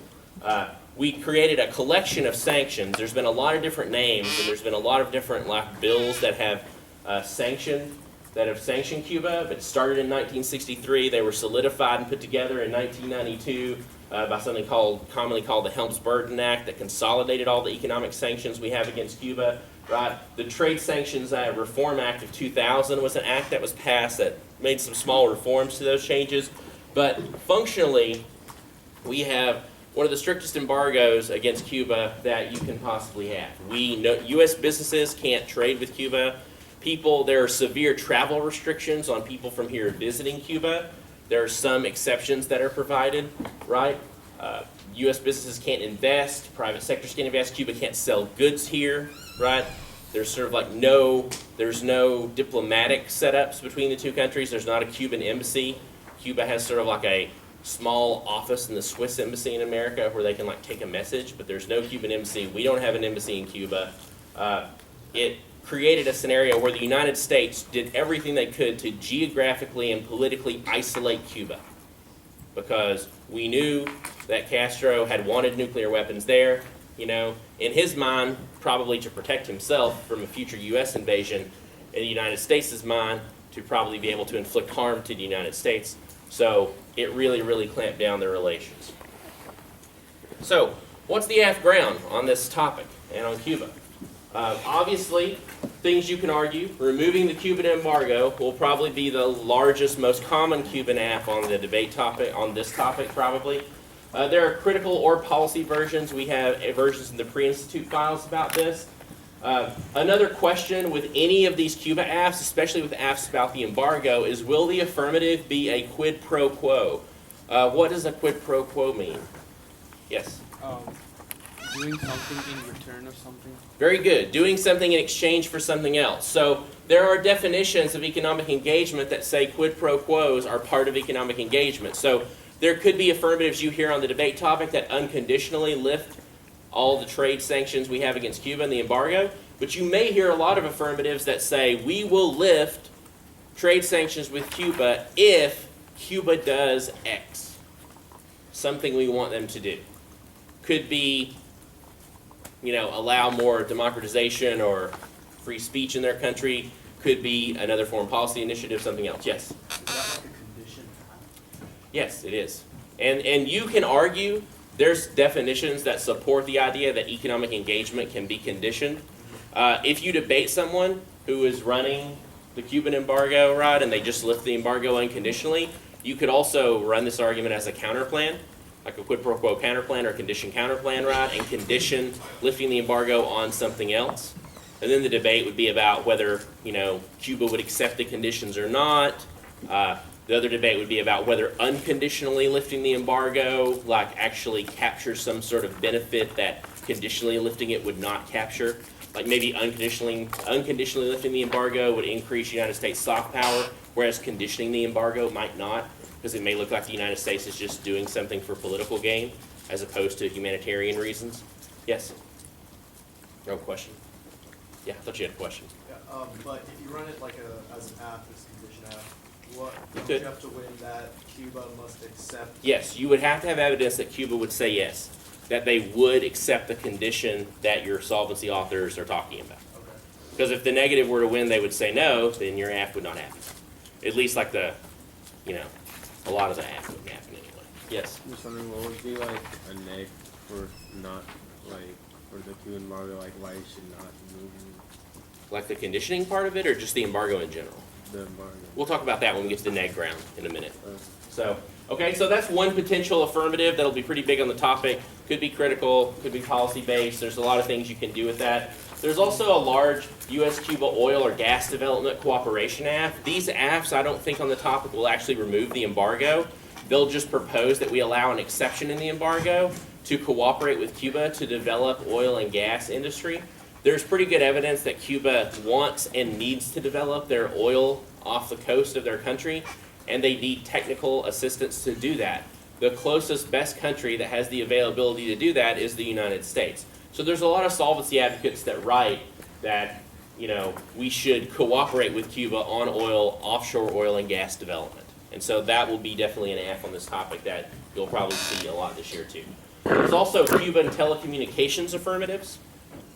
Speaker 6: We created a collection of sanctions. There's been a lot of different names, and there's been a lot of different like bills that have sanctioned Cuba. But it started in 1963. They were solidified and put together in 1992 by something commonly called the Helms-Burton Act that consolidated all the economic sanctions we have against Cuba. Right? The Trade Sanctions Reform Act of 2000 was an act that was passed that made some small reforms to those changes. But functionally, we have one of the strictest embargoes against Cuba that you can possibly have. We know U.S. businesses can't trade with Cuba. There are severe travel restrictions on people from here visiting Cuba. There are some exceptions that are provided, right? U.S. businesses can't invest. Private sectors can't invest. Cuba can't sell goods here, right? There's sort of like there's no diplomatic setups between the two countries. There's not a Cuban embassy. Cuba has sort of like a small office in the Swiss embassy in America where they can like take a message, but there's no Cuban embassy. We don't have an embassy in Cuba. It created a scenario where the United States did everything they could to geographically and politically isolate Cuba, because we knew that Castro had wanted nuclear weapons there, you know, in his mind, probably to protect himself from a future U.S. invasion, in the United States' mind, to probably be able to inflict harm to the United States. So it really, really clamped down their relations. So what's the half ground on this topic and on Cuba? Obviously, things you can argue. Removing the Cuban embargo will probably be the largest, most common Cuban app on the debate topic, on this topic probably. There are critical or policy versions. We have versions in the pre-institute files about this. Another question with any of these Cuba apps, especially with apps about the embargo, is will the affirmative be a quid pro quo? What does a quid pro quo mean? Yes?
Speaker 7: Doing something in return of something.
Speaker 6: Very good. Doing something in exchange for something else. So there are definitions of economic engagement that say quid pro quos are part of economic engagement. So there could be affirmatives you hear on the debate topic that unconditionally lift all the trade sanctions we have against Cuba and the embargo, but you may hear a lot of affirmatives that say we will lift trade sanctions with Cuba if Cuba does X, something we want them to do. Could be, you know, allow more democratization or free speech in their country. Could be another foreign policy initiative, something else. Yes?
Speaker 2: Is that like a condition?
Speaker 6: Yes, it is. And you can argue there's definitions that support the idea that economic engagement can be conditioned. If you debate someone who is running the Cuban embargo, right, and they just lift the embargo unconditionally, you could also run this argument as a counterplan, like a quid pro quo counterplan or condition counterplan, right, and condition lifting the embargo on something else. And then the debate would be about whether, you know, Cuba would accept the conditions or not. The other debate would be about whether unconditionally lifting the embargo, like, actually captures some sort of benefit that conditionally lifting it would not capture. Like maybe unconditionally lifting the embargo would increase United States soft power, whereas conditioning the embargo might not, because it may look like the United States is just doing something for political gain as opposed to humanitarian reasons. Yes? No question? Yeah, I thought you had a question.
Speaker 10: Yeah, but if you run it like as an app, this condition app,
Speaker 6: You
Speaker 10: don't
Speaker 6: could.
Speaker 10: you have to win that Cuba must accept?
Speaker 6: Yes, you would have to have evidence that Cuba would say yes, that they would accept the condition that your solvency authors are talking about.
Speaker 10: Okay.
Speaker 6: Because if the negative were to win, they would say no, then your app would not happen. At least like a lot of the app wouldn't happen anyway. Yes?
Speaker 11: I'm just wondering what would be like a neg for not like for the Cuban embargo, like why it should not move
Speaker 6: Like the conditioning part of it, or just the embargo in general?
Speaker 11: the embargo.
Speaker 6: We'll talk about that when we get to the neg ground in a minute.
Speaker 11: Uh,
Speaker 6: So, okay, so that's one potential affirmative that'll be pretty big on the topic. Could be critical, could be policy-based. There's a lot of things you can do with that. There's also a large U.S.-Cuba oil or gas development cooperation aft. These afts, I don't think on the topic will actually remove the embargo. They'll just propose that we allow an exception in the embargo to cooperate with Cuba to develop oil and gas industry. There's pretty good evidence that Cuba wants and needs to develop their oil off the coast of their country, and they need technical assistance to do that. The closest, best country that has the availability to do that is the United States. So there's a lot of solvency advocates that write that, you know, we should cooperate with Cuba on oil, offshore oil and gas development. And so that will be definitely an F on this topic that you'll probably see a lot this year too. There's also Cuban telecommunications affirmatives.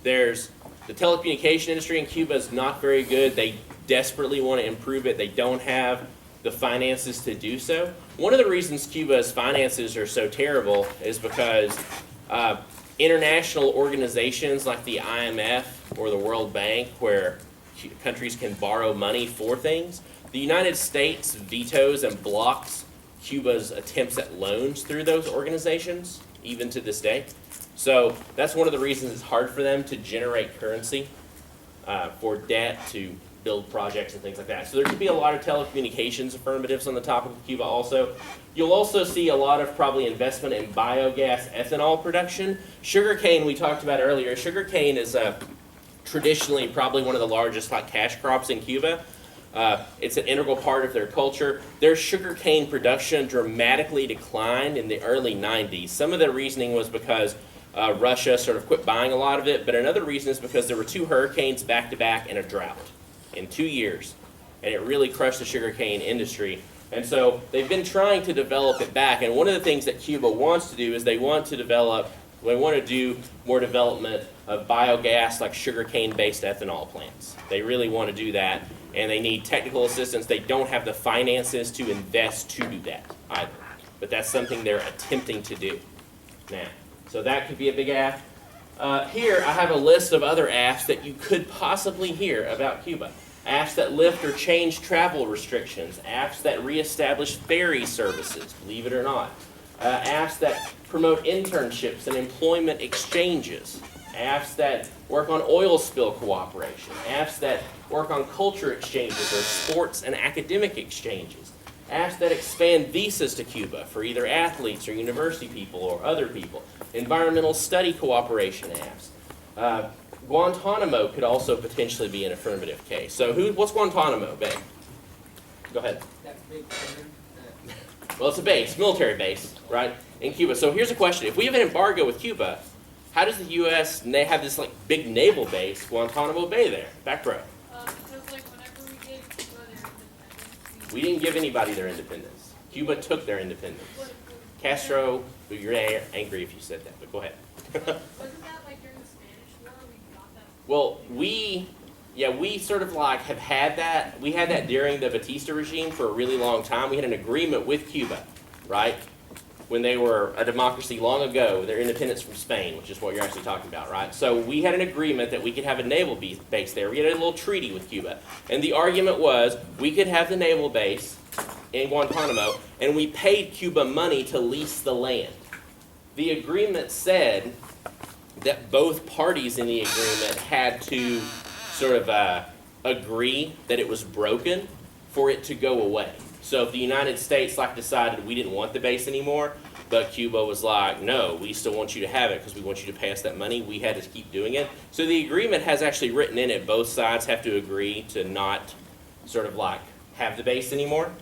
Speaker 6: There's the telecommunication industry in Cuba is not very good. They desperately want to improve it. They don't have the finances to do so. One of the reasons Cuba's finances are so terrible is because international organizations like the IMF or the World Bank, where countries can borrow money for things, the United States vetoes and blocks Cuba's attempts at loans through those organizations, even to this day. So that's one of the reasons it's hard for them to generate currency for debt to build projects and things like that. So there could be a lot of telecommunications affirmatives on the topic of Cuba also. You'll also see a lot of probably investment in biogas ethanol production. Sugarcane we talked about earlier. Sugarcane is traditionally probably one of the largest cash crops in Cuba. It's an integral part of their culture. Their sugarcane production dramatically declined in the early 90s. Some of the reasoning was because Russia sort of quit buying a lot of it, but another reason is because there were 2 hurricanes back-to-back and a drought in 2 years, and it really crushed the sugarcane industry. And so they've been trying to develop it back, and one of the things that Cuba wants to do is they want to do more development of biogas like sugarcane-based ethanol plants. They really want to do that, and they need technical assistance. They don't have the finances to invest to do that either, but that's something they're attempting to do now. So that could be a big aft. Here I have a list of other afts that you could possibly hear about Cuba. Afts that lift or change travel restrictions. Afts that reestablish ferry services, believe it or not. Afts that promote internships and employment exchanges. Afts that work on oil spill cooperation. Afts that work on culture exchanges or sports and academic exchanges. Afts that expand visas to Cuba for either athletes or university people or other people. Environmental study cooperation afts. Guantanamo could also potentially be an affirmative case. So what's Guantanamo, Ben? Go ahead.
Speaker 8: That big prison,
Speaker 6: Well, it's a base, military base, right, in Cuba. So here's a question. If we have an embargo with Cuba, how does the U.S. have this big naval base, Guantanamo Bay there? Back row.
Speaker 12: Because whenever we gave Cuba their independence,
Speaker 6: We didn't give anybody their independence. Cuba took their independence. Castro, you're angry if you said that, but go ahead.
Speaker 12: wasn't that during the Spanish War we got that?
Speaker 6: Well, we sort of have had that. We had that during the Batista regime for a really long time. We had an agreement with Cuba, right? When they were a democracy long ago, their independence from Spain, which is what you're actually talking about, right? So we had an agreement that we could have a naval base there. We had a little treaty with Cuba. And the argument was we could have the naval base in Guantanamo, and we paid Cuba money to lease the land. The agreement said that both parties in the agreement had to sort of agree that it was broken for it to go away. So if the United States decided we didn't want the base anymore, but Cuba was like, no, we still want you to have it because we want you to pay us that money, we had to keep doing it. So the agreement has actually written in it, both sides have to agree to not sort of have the base anymore.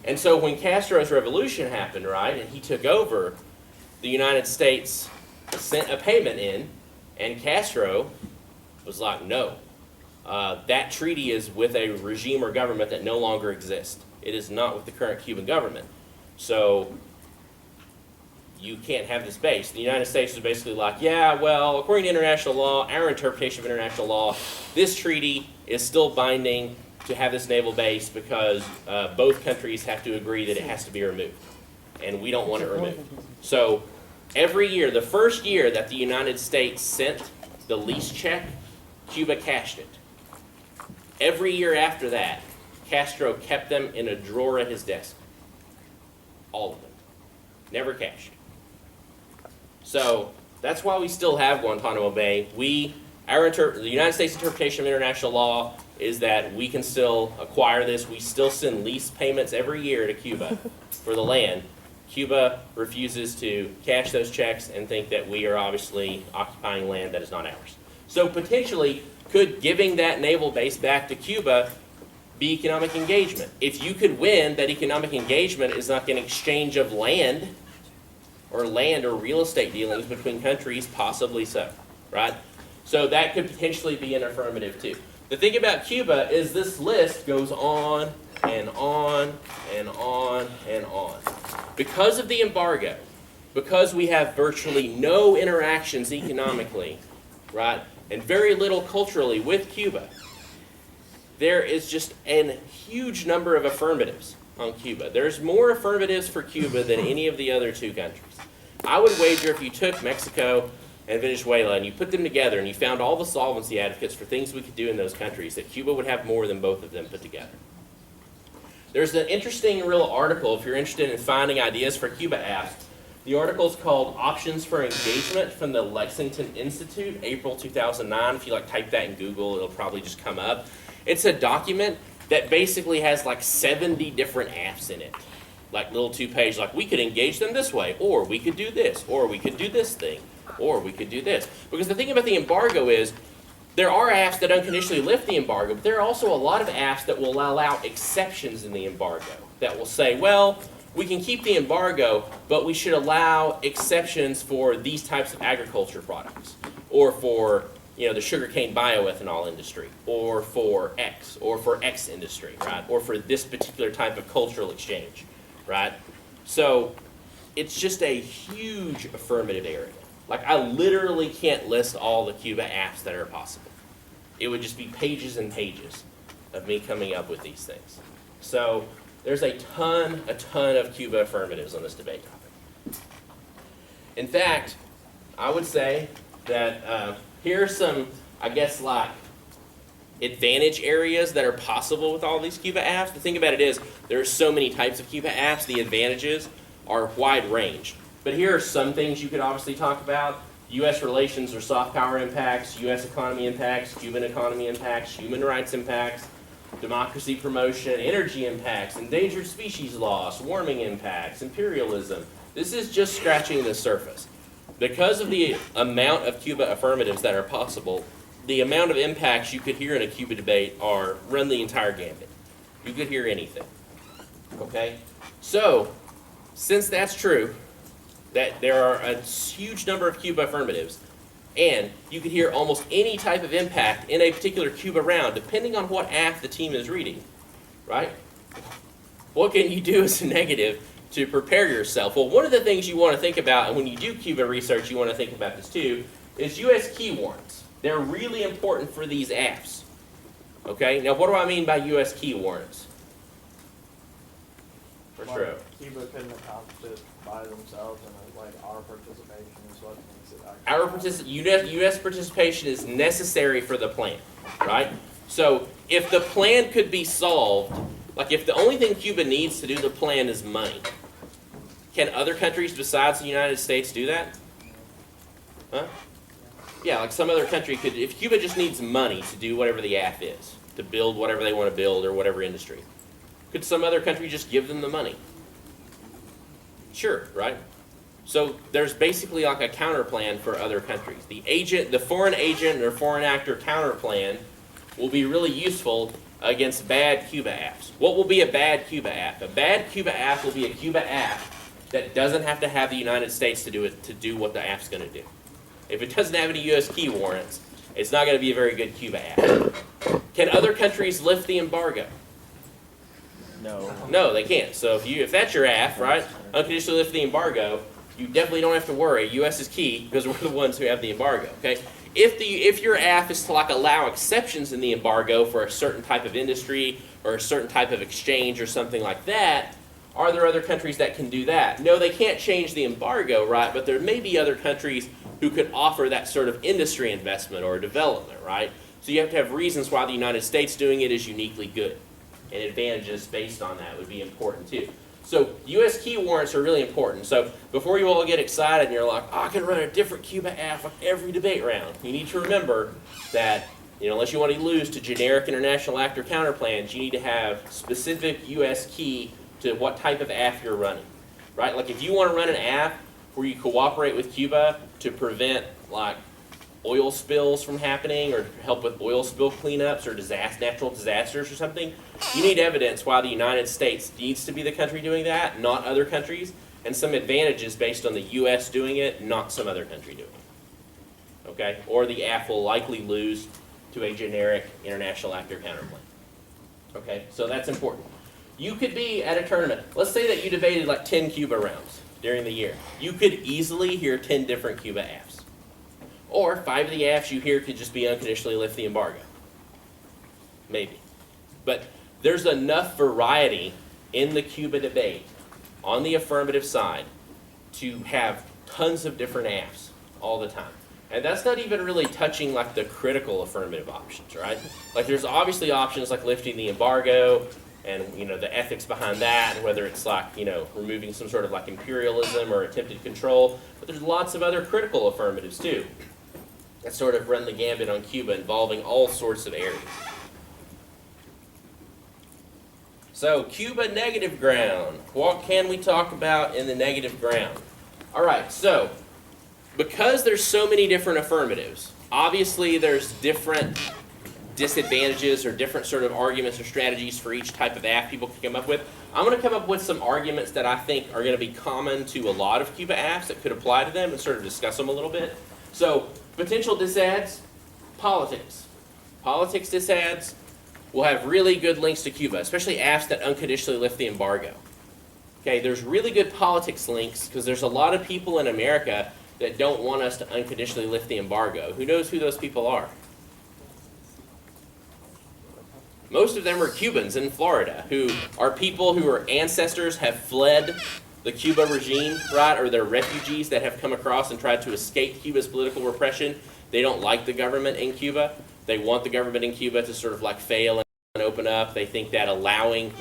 Speaker 6: And so when Castro's revolution happened, right, and he took over, the United States sent a payment in, and Castro was like, no. That treaty is with a regime or government that no longer exists. It is not with the current Cuban government. So you can't have this base. The United States was basically like, yeah, well, according to international law, our interpretation of international law, this treaty is still binding to have this naval base because both countries have to agree that it has to be removed. And we don't want it removed. So Every year, the first year that the United States sent the lease check, Cuba cashed it. Every year after that, Castro kept them in a drawer at his desk. All of them. Never cashed. So that's why we still have Guantanamo Bay. The United States interpretation of international law is that we can still acquire this. We still send lease payments every year to Cuba for the land. Cuba refuses to cash those checks and think that we are obviously occupying land that is not ours. So potentially, could giving that naval base back to Cuba be economic engagement? If you could win, that economic engagement is not an exchange of land or real estate dealings between countries, possibly so, right? So that could potentially be an affirmative too. The thing about Cuba is this list goes on and on and on and on. Because of the embargo, because we have virtually no interactions economically, right, and very little culturally with Cuba, there is just a huge number of affirmatives on Cuba. There's more affirmatives for Cuba than any of the other two countries. I would wager if you took Mexico and Venezuela and you put them together and you found all the solvency advocates for things we could do in those countries, that Cuba would have more than both of them put together. There's an interesting real article, if you're interested in finding ideas for Cuba apps. The article is called Options for Engagement from the Lexington Institute, April 2009. If you type that in Google, it'll probably just come up. It's a document that basically has 70 different apps in it. Little 2-page, we could engage them this way, or we could do this, or we could do this thing, or we could do this. Because the thing about the embargo is, there are apps that unconditionally lift the embargo, but there are also a lot of apps that will allow exceptions in the embargo. That will say, well, we can keep the embargo, but we should allow exceptions for these types of agriculture products, or for the sugarcane bioethanol industry, or for X industry, right? Or for this particular type of cultural exchange, right? So it's just a huge affirmative area. I literally can't list all the Cuba apps that are possible. It would just be pages and pages of me coming up with these things. So there's a ton of Cuba affirmatives on this debate topic. In fact, I would say that here are some, advantage areas that are possible with all these Cuba apps. The thing about it is, there are so many types of Cuba apps, the advantages are wide range. But here are some things you could obviously talk about. U.S. relations or soft power impacts, U.S. economy impacts, Cuban economy impacts, human rights impacts, democracy promotion, energy impacts, endangered species loss, warming impacts, imperialism. This is just scratching the surface. Because of the amount of Cuba affirmatives that are possible, the amount of impacts you could hear in a Cuba debate run the entire gambit. You could hear anything. Okay? So, since that's true, that there are a huge number of Cuba affirmatives, and you could hear almost any type of impact in a particular Cuba round, depending on what app the team is reading, right? What can you do as a negative to prepare yourself? Well, one of the things you want to think about, and when you do Cuba research, you want to think about this too, is U.S. key warrants. They're really important for these apps. Okay, now what do I mean by U.S. key warrants? For sure.
Speaker 7: Cuba couldn't accomplish it by themselves, and our participation is what makes it
Speaker 6: U.S. participation is necessary for the plan, right? So if the plan could be solved, if the only thing Cuba needs to do the plan is money, can other countries besides the United States do that? Huh? Yeah, some other country could, if Cuba just needs money to do whatever the app is, to build whatever they want to build or whatever industry, could some other country just give them the money? Sure, right? So there's basically a counter plan for other countries. The foreign agent or foreign actor counter plan will be really useful against bad Cuba apps. What will be a bad Cuba app? A bad Cuba app will be a Cuba app that doesn't have to have the United States to do what the app's going to do. If it doesn't have any U.S. key warrants, it's not going to be a very good Cuba app. Can other countries lift the embargo? No, they can't. So if that's your app, right, unconditionally lift the embargo, you definitely don't have to worry. U.S. is key because we're the ones who have the embargo. Okay. If your app is to allow exceptions in the embargo for a certain type of industry or a certain type of exchange or something like that, Are there other countries that can do that? No, they can't change the embargo, right? But there may be other countries who could offer that sort of industry investment or development, right? So you have to have reasons why the United States doing it is uniquely good. And advantages based on that would be important too. So U.S. key warrants are really important. So before you all get excited and you're like, oh, I can run a different Cuba app like every debate round, you need to remember that, unless you want to lose to generic international actor counterplans, you need to have specific U.S. key to what type of app you're running, right? Like if you want to run an app where you cooperate with Cuba to prevent like oil spills from happening or help with oil spill cleanups or natural disasters or something, you need evidence why the United States needs to be the country doing that, not other countries, and some advantages based on the U.S. doing it, not some other country doing it. Okay? Or the app will likely lose to a generic international actor counterplan. Okay? So that's important. You could be at a tournament. Let's say that you debated like 10 Cuba rounds during the year. You could easily hear 10 different Cuba apps. Or 5 of the apps you hear could just be unconditionally lift the embargo. Maybe. But there's enough variety in the Cuba debate on the affirmative side to have tons of different apps all the time. And that's not even really touching like the critical affirmative options, right? Like there's obviously options like lifting the embargo and the ethics behind that, and whether it's like removing some sort of like imperialism or attempted control. But there's lots of other critical affirmatives too that sort of run the gambit on Cuba, involving all sorts of areas. So Cuba negative ground. What can we talk about in the negative ground? All right, so because there's so many different affirmatives, obviously there's different disadvantages or different sort of arguments or strategies for each type of app people can come up with. I'm going to come up with some arguments that I think are going to be common to a lot of Cuba apps that could apply to them and sort of discuss them a little bit. So potential disads, politics. Politics disads will have really good links to Cuba, especially apps that unconditionally lift the embargo. Okay, there's really good politics links because there's a lot of people in America that don't want us to unconditionally lift the embargo. Who knows who those people are? Most of them are Cubans in Florida, who are people who are ancestors have fled the Cuba regime, right, or they're refugees that have come across and tried to escape Cuba's political repression. They don't like the government in Cuba. They want the government in Cuba to sort of like fail and open up. They think that allowing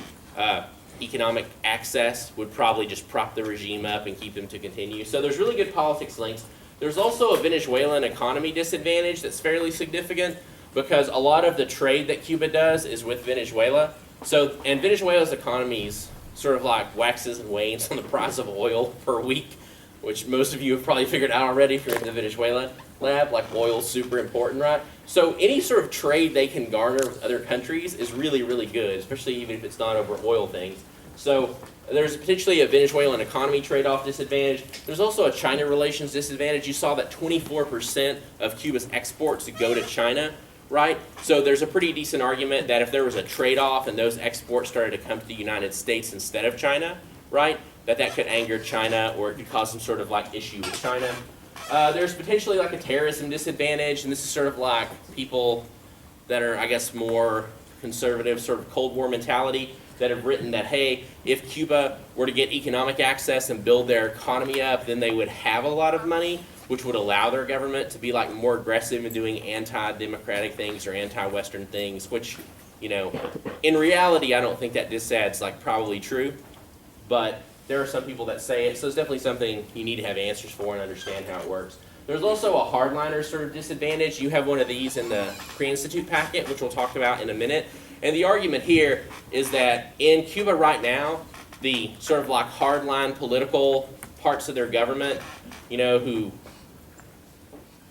Speaker 6: economic access would probably just prop the regime up and keep them to continue. So there's really good politics links. There's also a Venezuelan economy disadvantage that's fairly significant, because a lot of the trade that Cuba does is with Venezuela. And Venezuela's economy sort of like waxes and wanes on the price of oil per week, which most of you have probably figured out already if you're in the Venezuela lab, like oil's super important, right? So any sort of trade they can garner with other countries is really, really good, especially even if it's not over oil things. So there's potentially a Venezuelan economy trade-off disadvantage. There's also a China relations disadvantage. You saw that 24% of Cuba's exports go to China, right? So there's a pretty decent argument that if there was a trade-off and those exports started to come to the United States instead of China, right, that could anger China or it could cause some sort of like issue with China. There's potentially like a terrorism disadvantage, and this is sort of like people that are, I guess, more conservative, sort of Cold War mentality, that have written that, hey, if Cuba were to get economic access and build their economy up, then they would have a lot of money, which would allow their government to be like more aggressive in doing anti-democratic things or anti-Western things, which, in reality, I don't think that disad's like probably true, but there are some people that say it, so it's definitely something you need to have answers for and understand how it works. There's also a hardliner sort of disadvantage. You have one of these in the pre-institute packet, which we'll talk about in a minute. And the argument here is that in Cuba right now, the sort of like hardline political parts of their government, who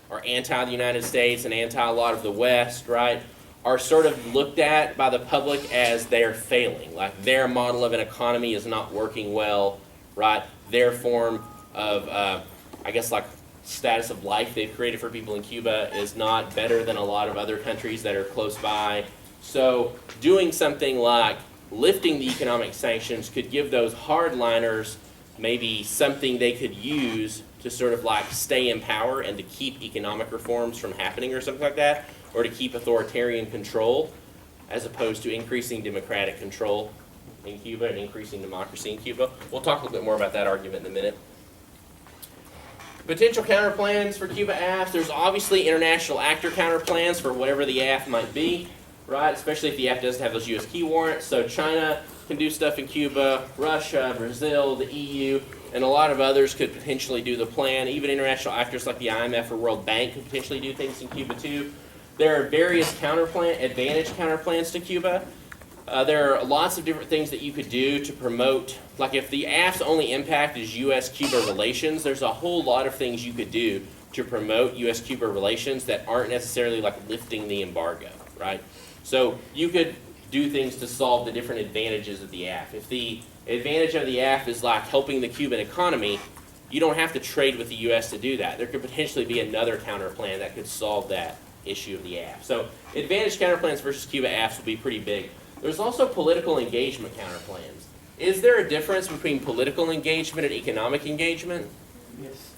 Speaker 6: are anti the United States and anti a lot of the West, right, are sort of looked at by the public as they're failing. Like their model of an economy is not working well, right? Their form of, I guess, like status of life they've created for people in Cuba is not better than a lot of other countries that are close by. So doing something like lifting the economic sanctions could give those hardliners maybe something they could use to sort of like stay in power and to keep economic reforms from happening or something like that, or to keep authoritarian control as opposed to increasing democratic control. in Cuba and increasing democracy in Cuba. We'll talk a little bit more about that argument in a minute. Potential counterplans for Cuba AF. There's obviously international actor counterplans for whatever the AF might be, right? Especially if the AF doesn't have those U.S. key warrants. So China can do stuff in Cuba, Russia, Brazil, the EU, and a lot of others could potentially do the plan. Even international actors like the IMF or World Bank could potentially do things in Cuba too. There are various advantage counterplans to Cuba. There are lots of different things that you could do to promote, like if the AF's only impact is U.S.-Cuba relations, there's a whole lot of things you could do to promote U.S.-Cuba relations that aren't necessarily like lifting the embargo, right? So you could do things to solve the different advantages of the AF. If the advantage of the AF is like helping the Cuban economy, you don't have to trade with the U.S. to do that. There could potentially be another counterplan that could solve that issue of the AF. So advantage counterplans versus Cuba AFs will be pretty big. There's also political engagement counterplans. Is there a difference between political engagement and economic engagement?
Speaker 7: Yes.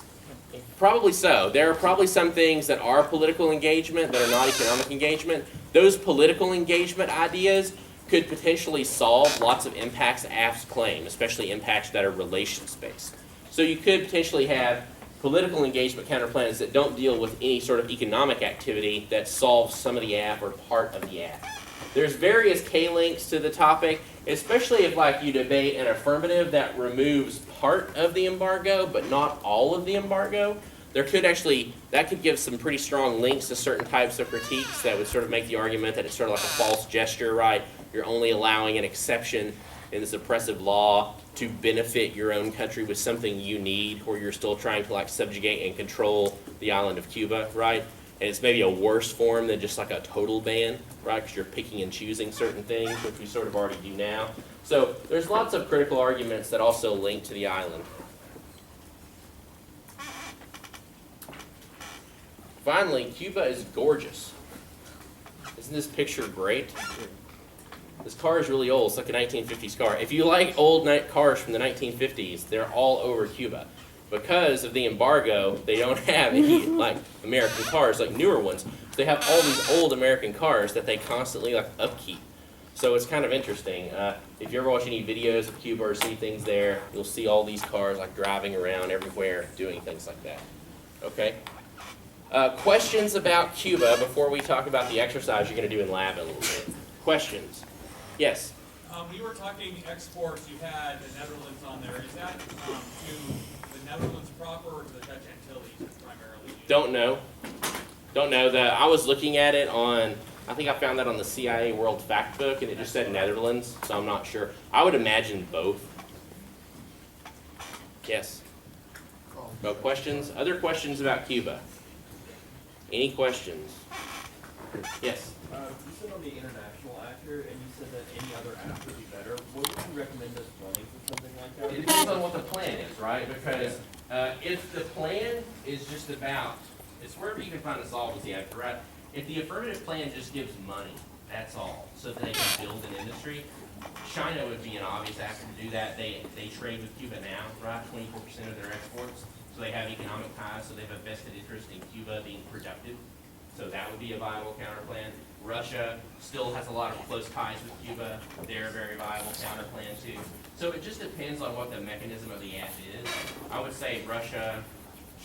Speaker 6: Probably so. There are probably some things that are political engagement that are not economic engagement. Those political engagement ideas could potentially solve lots of impacts AFs claim, especially impacts that are relations-based. So you could potentially have political engagement counterplans that don't deal with any sort of economic activity that solves some of the AF or part of the AF. There's various K-links to the topic, especially if like you debate an affirmative that removes part of the embargo but not all of the embargo. There could actually, that could give some pretty strong links to certain types of critiques that would sort of make the argument that it's sort of like a false gesture, right? You're only allowing an exception in this oppressive law to benefit your own country with something you need, or you're still trying to like subjugate and control the island of Cuba, right? And it's maybe a worse form than just like a total ban, right? Because you're picking and choosing certain things, which we sort of already do now. So there's lots of critical arguments that also link to the island. Finally, Cuba is gorgeous. Isn't this picture great? This car is really old. It's like a 1950s car. If you like old cars from the 1950s, they're all over Cuba. Because of the embargo, they don't have any like American cars, like newer ones. They have all these old American cars that they constantly like upkeep. So it's kind of interesting. If you ever watch any videos of Cuba or see things there, you'll see all these cars like driving around everywhere, doing things like that. Okay. Questions about Cuba before we talk about the exercise you're going to do in lab in a little bit. Questions? Yes.
Speaker 12: We were talking exports. You had the Netherlands on there. Is that to the Netherlands proper or to the Dutch Antilles primarily?
Speaker 6: Don't know. Don't know. I was looking at it on, I think I found that on the CIA World Factbook, and it just said Netherlands, so I'm not sure. I would imagine both. Yes. No questions? Other questions about Cuba? Any questions? Yes.
Speaker 2: You said on the international actor, and you said that any other act would be better. What would you recommend us running for something like that?
Speaker 6: It depends on what the plan is, right? Because if the plan is just about, it's wherever you can find a solvency actor, right? If the affirmative plan just gives money, that's all, so that they can build an industry, China would be an obvious actor to do that. They trade with Cuba now, right? 24% of their exports. So they have economic ties, so they have a vested interest in Cuba being productive. So that would be a viable counterplan. Russia still has a lot of close ties with Cuba. They're a very viable counterplan too. So it just depends on what the mechanism of the act is. I would say Russia,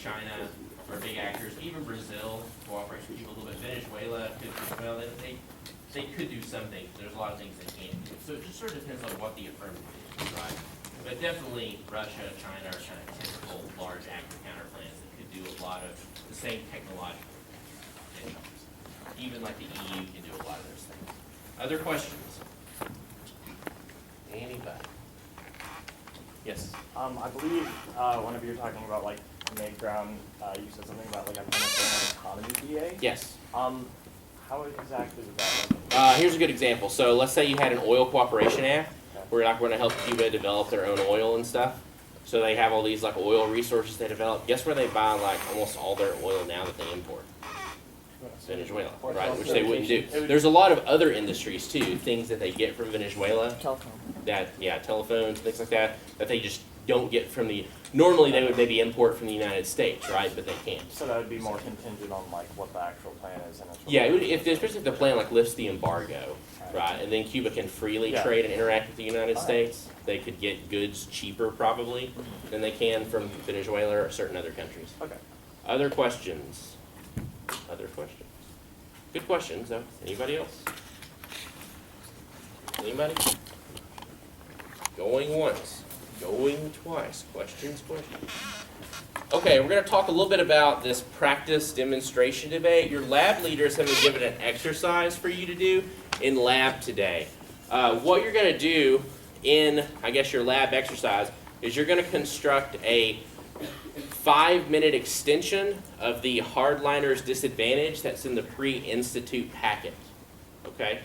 Speaker 6: China are big actors. Even Brazil cooperates with Cuba a little bit. Venezuela could, well, they could do something. There's a lot of things they can't do. So it just sort of depends on what the affirmative is, right? But definitely Russia, China are kind of typical large actor counterplans that could do a lot of the same technological things. Even like the EU can do a lot of those things. Other questions? Anybody? Yes?
Speaker 7: I believe whenever you're talking about like mid-ground, you said something about like an economy DA.
Speaker 6: Yes.
Speaker 7: How exactly is that?
Speaker 6: Here's a good example. So let's say you had an oil cooperation act. We're going to help Cuba develop their own oil and stuff. So they have all these like oil resources they develop. Guess where they buy like almost all their oil now that they import? Venezuela, right? Which they wouldn't do. There's a lot of other industries too, things that they get from Venezuela. Telephones, things like that, that they just don't get from the, normally they would maybe import from the United States, right? But they can't.
Speaker 7: So that would be more contingent on like what the actual plan is. And
Speaker 6: yeah, especially if the plan like lifts the embargo, right? And then Cuba can freely
Speaker 7: Yeah.
Speaker 6: trade and interact with the United
Speaker 7: Alright.
Speaker 6: States. They could get goods cheaper probably than they can from Venezuela or certain other countries.
Speaker 7: Okay.
Speaker 6: Other questions? Other questions? Good questions, though. Anybody else? Anybody? Going once, going twice. Questions, questions. Okay, we're going to talk a little bit about this practice demonstration debate. Your lab leaders have been given an exercise for you to do in lab today. What you're going to do in, I guess, your lab exercise is you're going to construct a 5-minute extension of the hardliner's disadvantage that's in the pre-institute packet. Okay?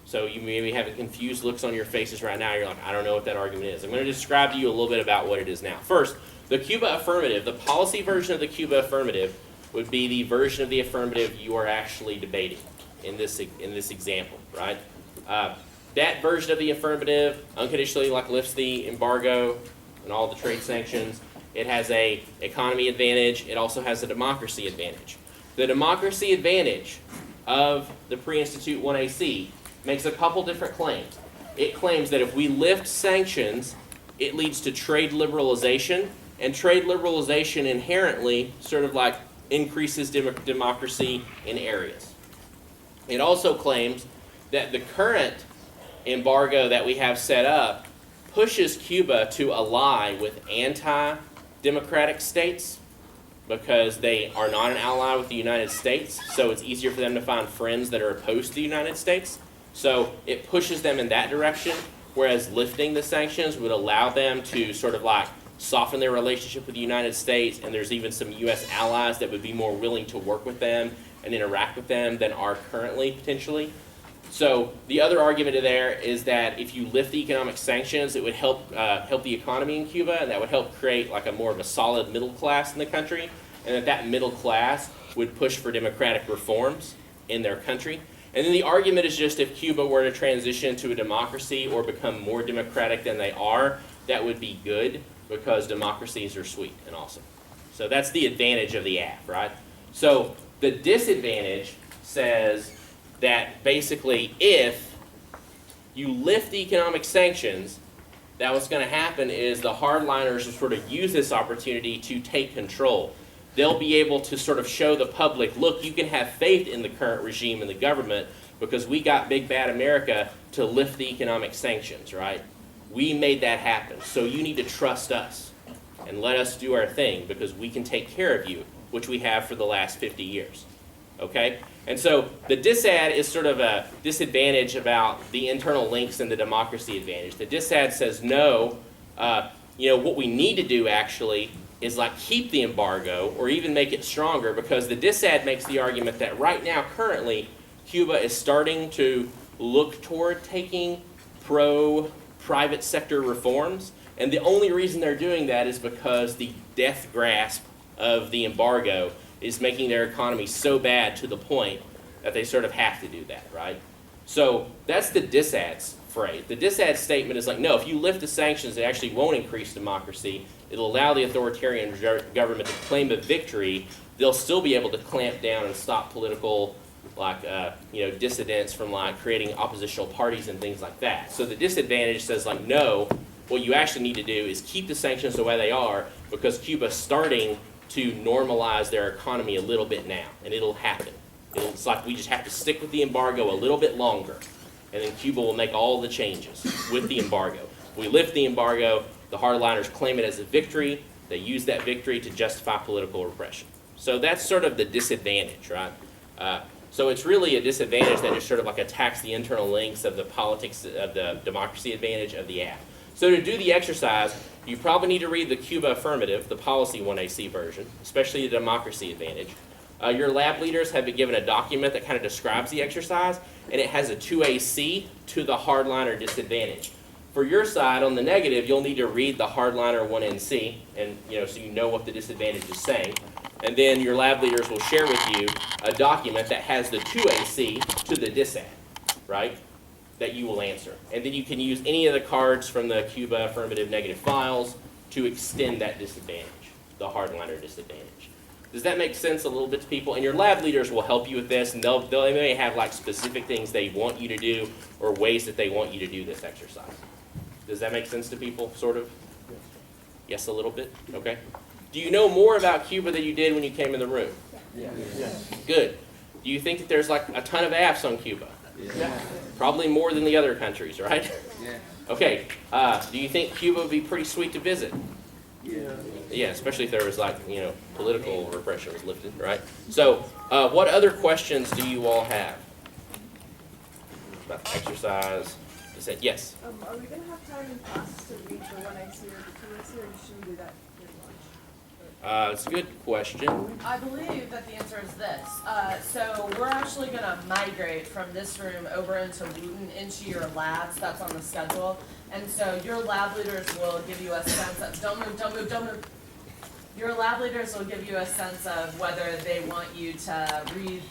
Speaker 6: So you maybe have confused looks on your faces right now. You're like, I don't know what that argument is. I'm going to describe to you a little bit about what it is now. First, the Cuba affirmative, the policy version of the Cuba affirmative would be the version of the affirmative you are actually debating in this example, right? That version of the affirmative unconditionally lifts the embargo and all the trade sanctions. It has a economy advantage. It also has a democracy advantage. The democracy advantage of the pre-institute 1AC makes a couple different claims. It claims that if we lift sanctions, it leads to trade liberalization, and trade liberalization inherently sort of like increases democracy in areas. It also claims that the current embargo that we have set up pushes Cuba to ally with anti-democratic states because they are not an ally with the United States, so it's easier for them to find friends that are opposed to the United States. So it pushes them in that direction, whereas lifting the sanctions would allow them to sort of like soften their relationship with the United States, and there's even some U.S. allies that would be more willing to work with them and interact with them than are currently, potentially. So the other argument there is that if you lift the economic sanctions, it would help the economy in Cuba, and that would help create like a more of a solid middle class in the country, and that middle class would push for democratic reforms in their country. And then the argument is just if Cuba were to transition to a democracy or become more democratic than they are, that would be good because democracies are sweet and awesome. So that's the advantage of the app, right? So the disadvantage says that basically if you lift the economic sanctions, that what's going to happen is the hardliners will sort of use this opportunity to take control. They'll be able to sort of show the public, look, you can have faith in the current regime and the government because we got big bad America to lift the economic sanctions, right? We made that happen, so you need to trust us and let us do our thing because we can take care of you, which we have for the last 50 years, okay? And so the disad is sort of a disadvantage about the internal links and the democracy advantage. The disad says no, what we need to do actually is like keep the embargo or even make it stronger because the disad makes the argument that right now, currently, Cuba is starting to look toward taking private sector reforms, and the only reason they're doing that is because the death grasp of the embargo is making their economy so bad to the point that they sort of have to do that, right? So that's the disad's phrase. The disad statement is like, no, if you lift the sanctions, it actually won't increase democracy. It'll allow the authoritarian government to claim a victory. They'll still be able to clamp down and stop political dissidents from like creating oppositional parties and things like that. So the disadvantage says like, no, what you actually need to do is keep the sanctions the way they are because Cuba's starting to normalize their economy a little bit now, and it'll happen. It's like we just have to stick with the embargo a little bit longer, and then Cuba will make all the changes with the embargo. If we lift the embargo, the hardliners claim it as a victory. They use that victory to justify political repression. So that's sort of the disadvantage, right? So it's really a disadvantage that just sort of like attacks the internal links of the politics of the democracy advantage of the app. So to do the exercise, you probably need to read the Cuba affirmative, the policy 1AC version, especially the democracy advantage. Your lab leaders have been given a document that kind of describes the exercise, and it has a 2AC to the hardliner disadvantage. For your side, on the negative, you'll need to read the hardliner 1NC, and so you know what the disadvantage is saying. And then your lab leaders will share with you a document that has the 2AC to the disad, right, that you will answer. And then you can use any of the cards from the Cuba affirmative negative files to extend that disadvantage, the hardliner disadvantage. Does that make sense a little bit to people? And your lab leaders will help you with this, and they may have like specific things they want you to do or ways that they want you to do this exercise. Does that make sense to people, sort of? Yes, a little bit? Okay. Do you know more about Cuba than you did when you came in the room?
Speaker 7: Yes.
Speaker 6: Good. Do you think that there's like a ton of apps on Cuba?
Speaker 7: Yeah.
Speaker 6: Probably more than the other countries, right?
Speaker 11: Yeah.
Speaker 6: Okay. Do you think Cuba would be pretty sweet to visit?
Speaker 11: Yeah.
Speaker 6: Yeah, especially if there was like, political repression was lifted, right? So, what other questions do you all have? About the exercise? Is that, yes?
Speaker 13: Are we going to have time in class to read the 1AC or the 2AC, or you shouldn't do that in lunch?
Speaker 6: It's a good question.
Speaker 1: I believe that the answer is this. So we're actually going to migrate from this room over into Wooten, into your labs. That's on the schedule. And so your lab leaders will give you a sense of, don't move. Your lab leaders will give you a sense of whether they want you to read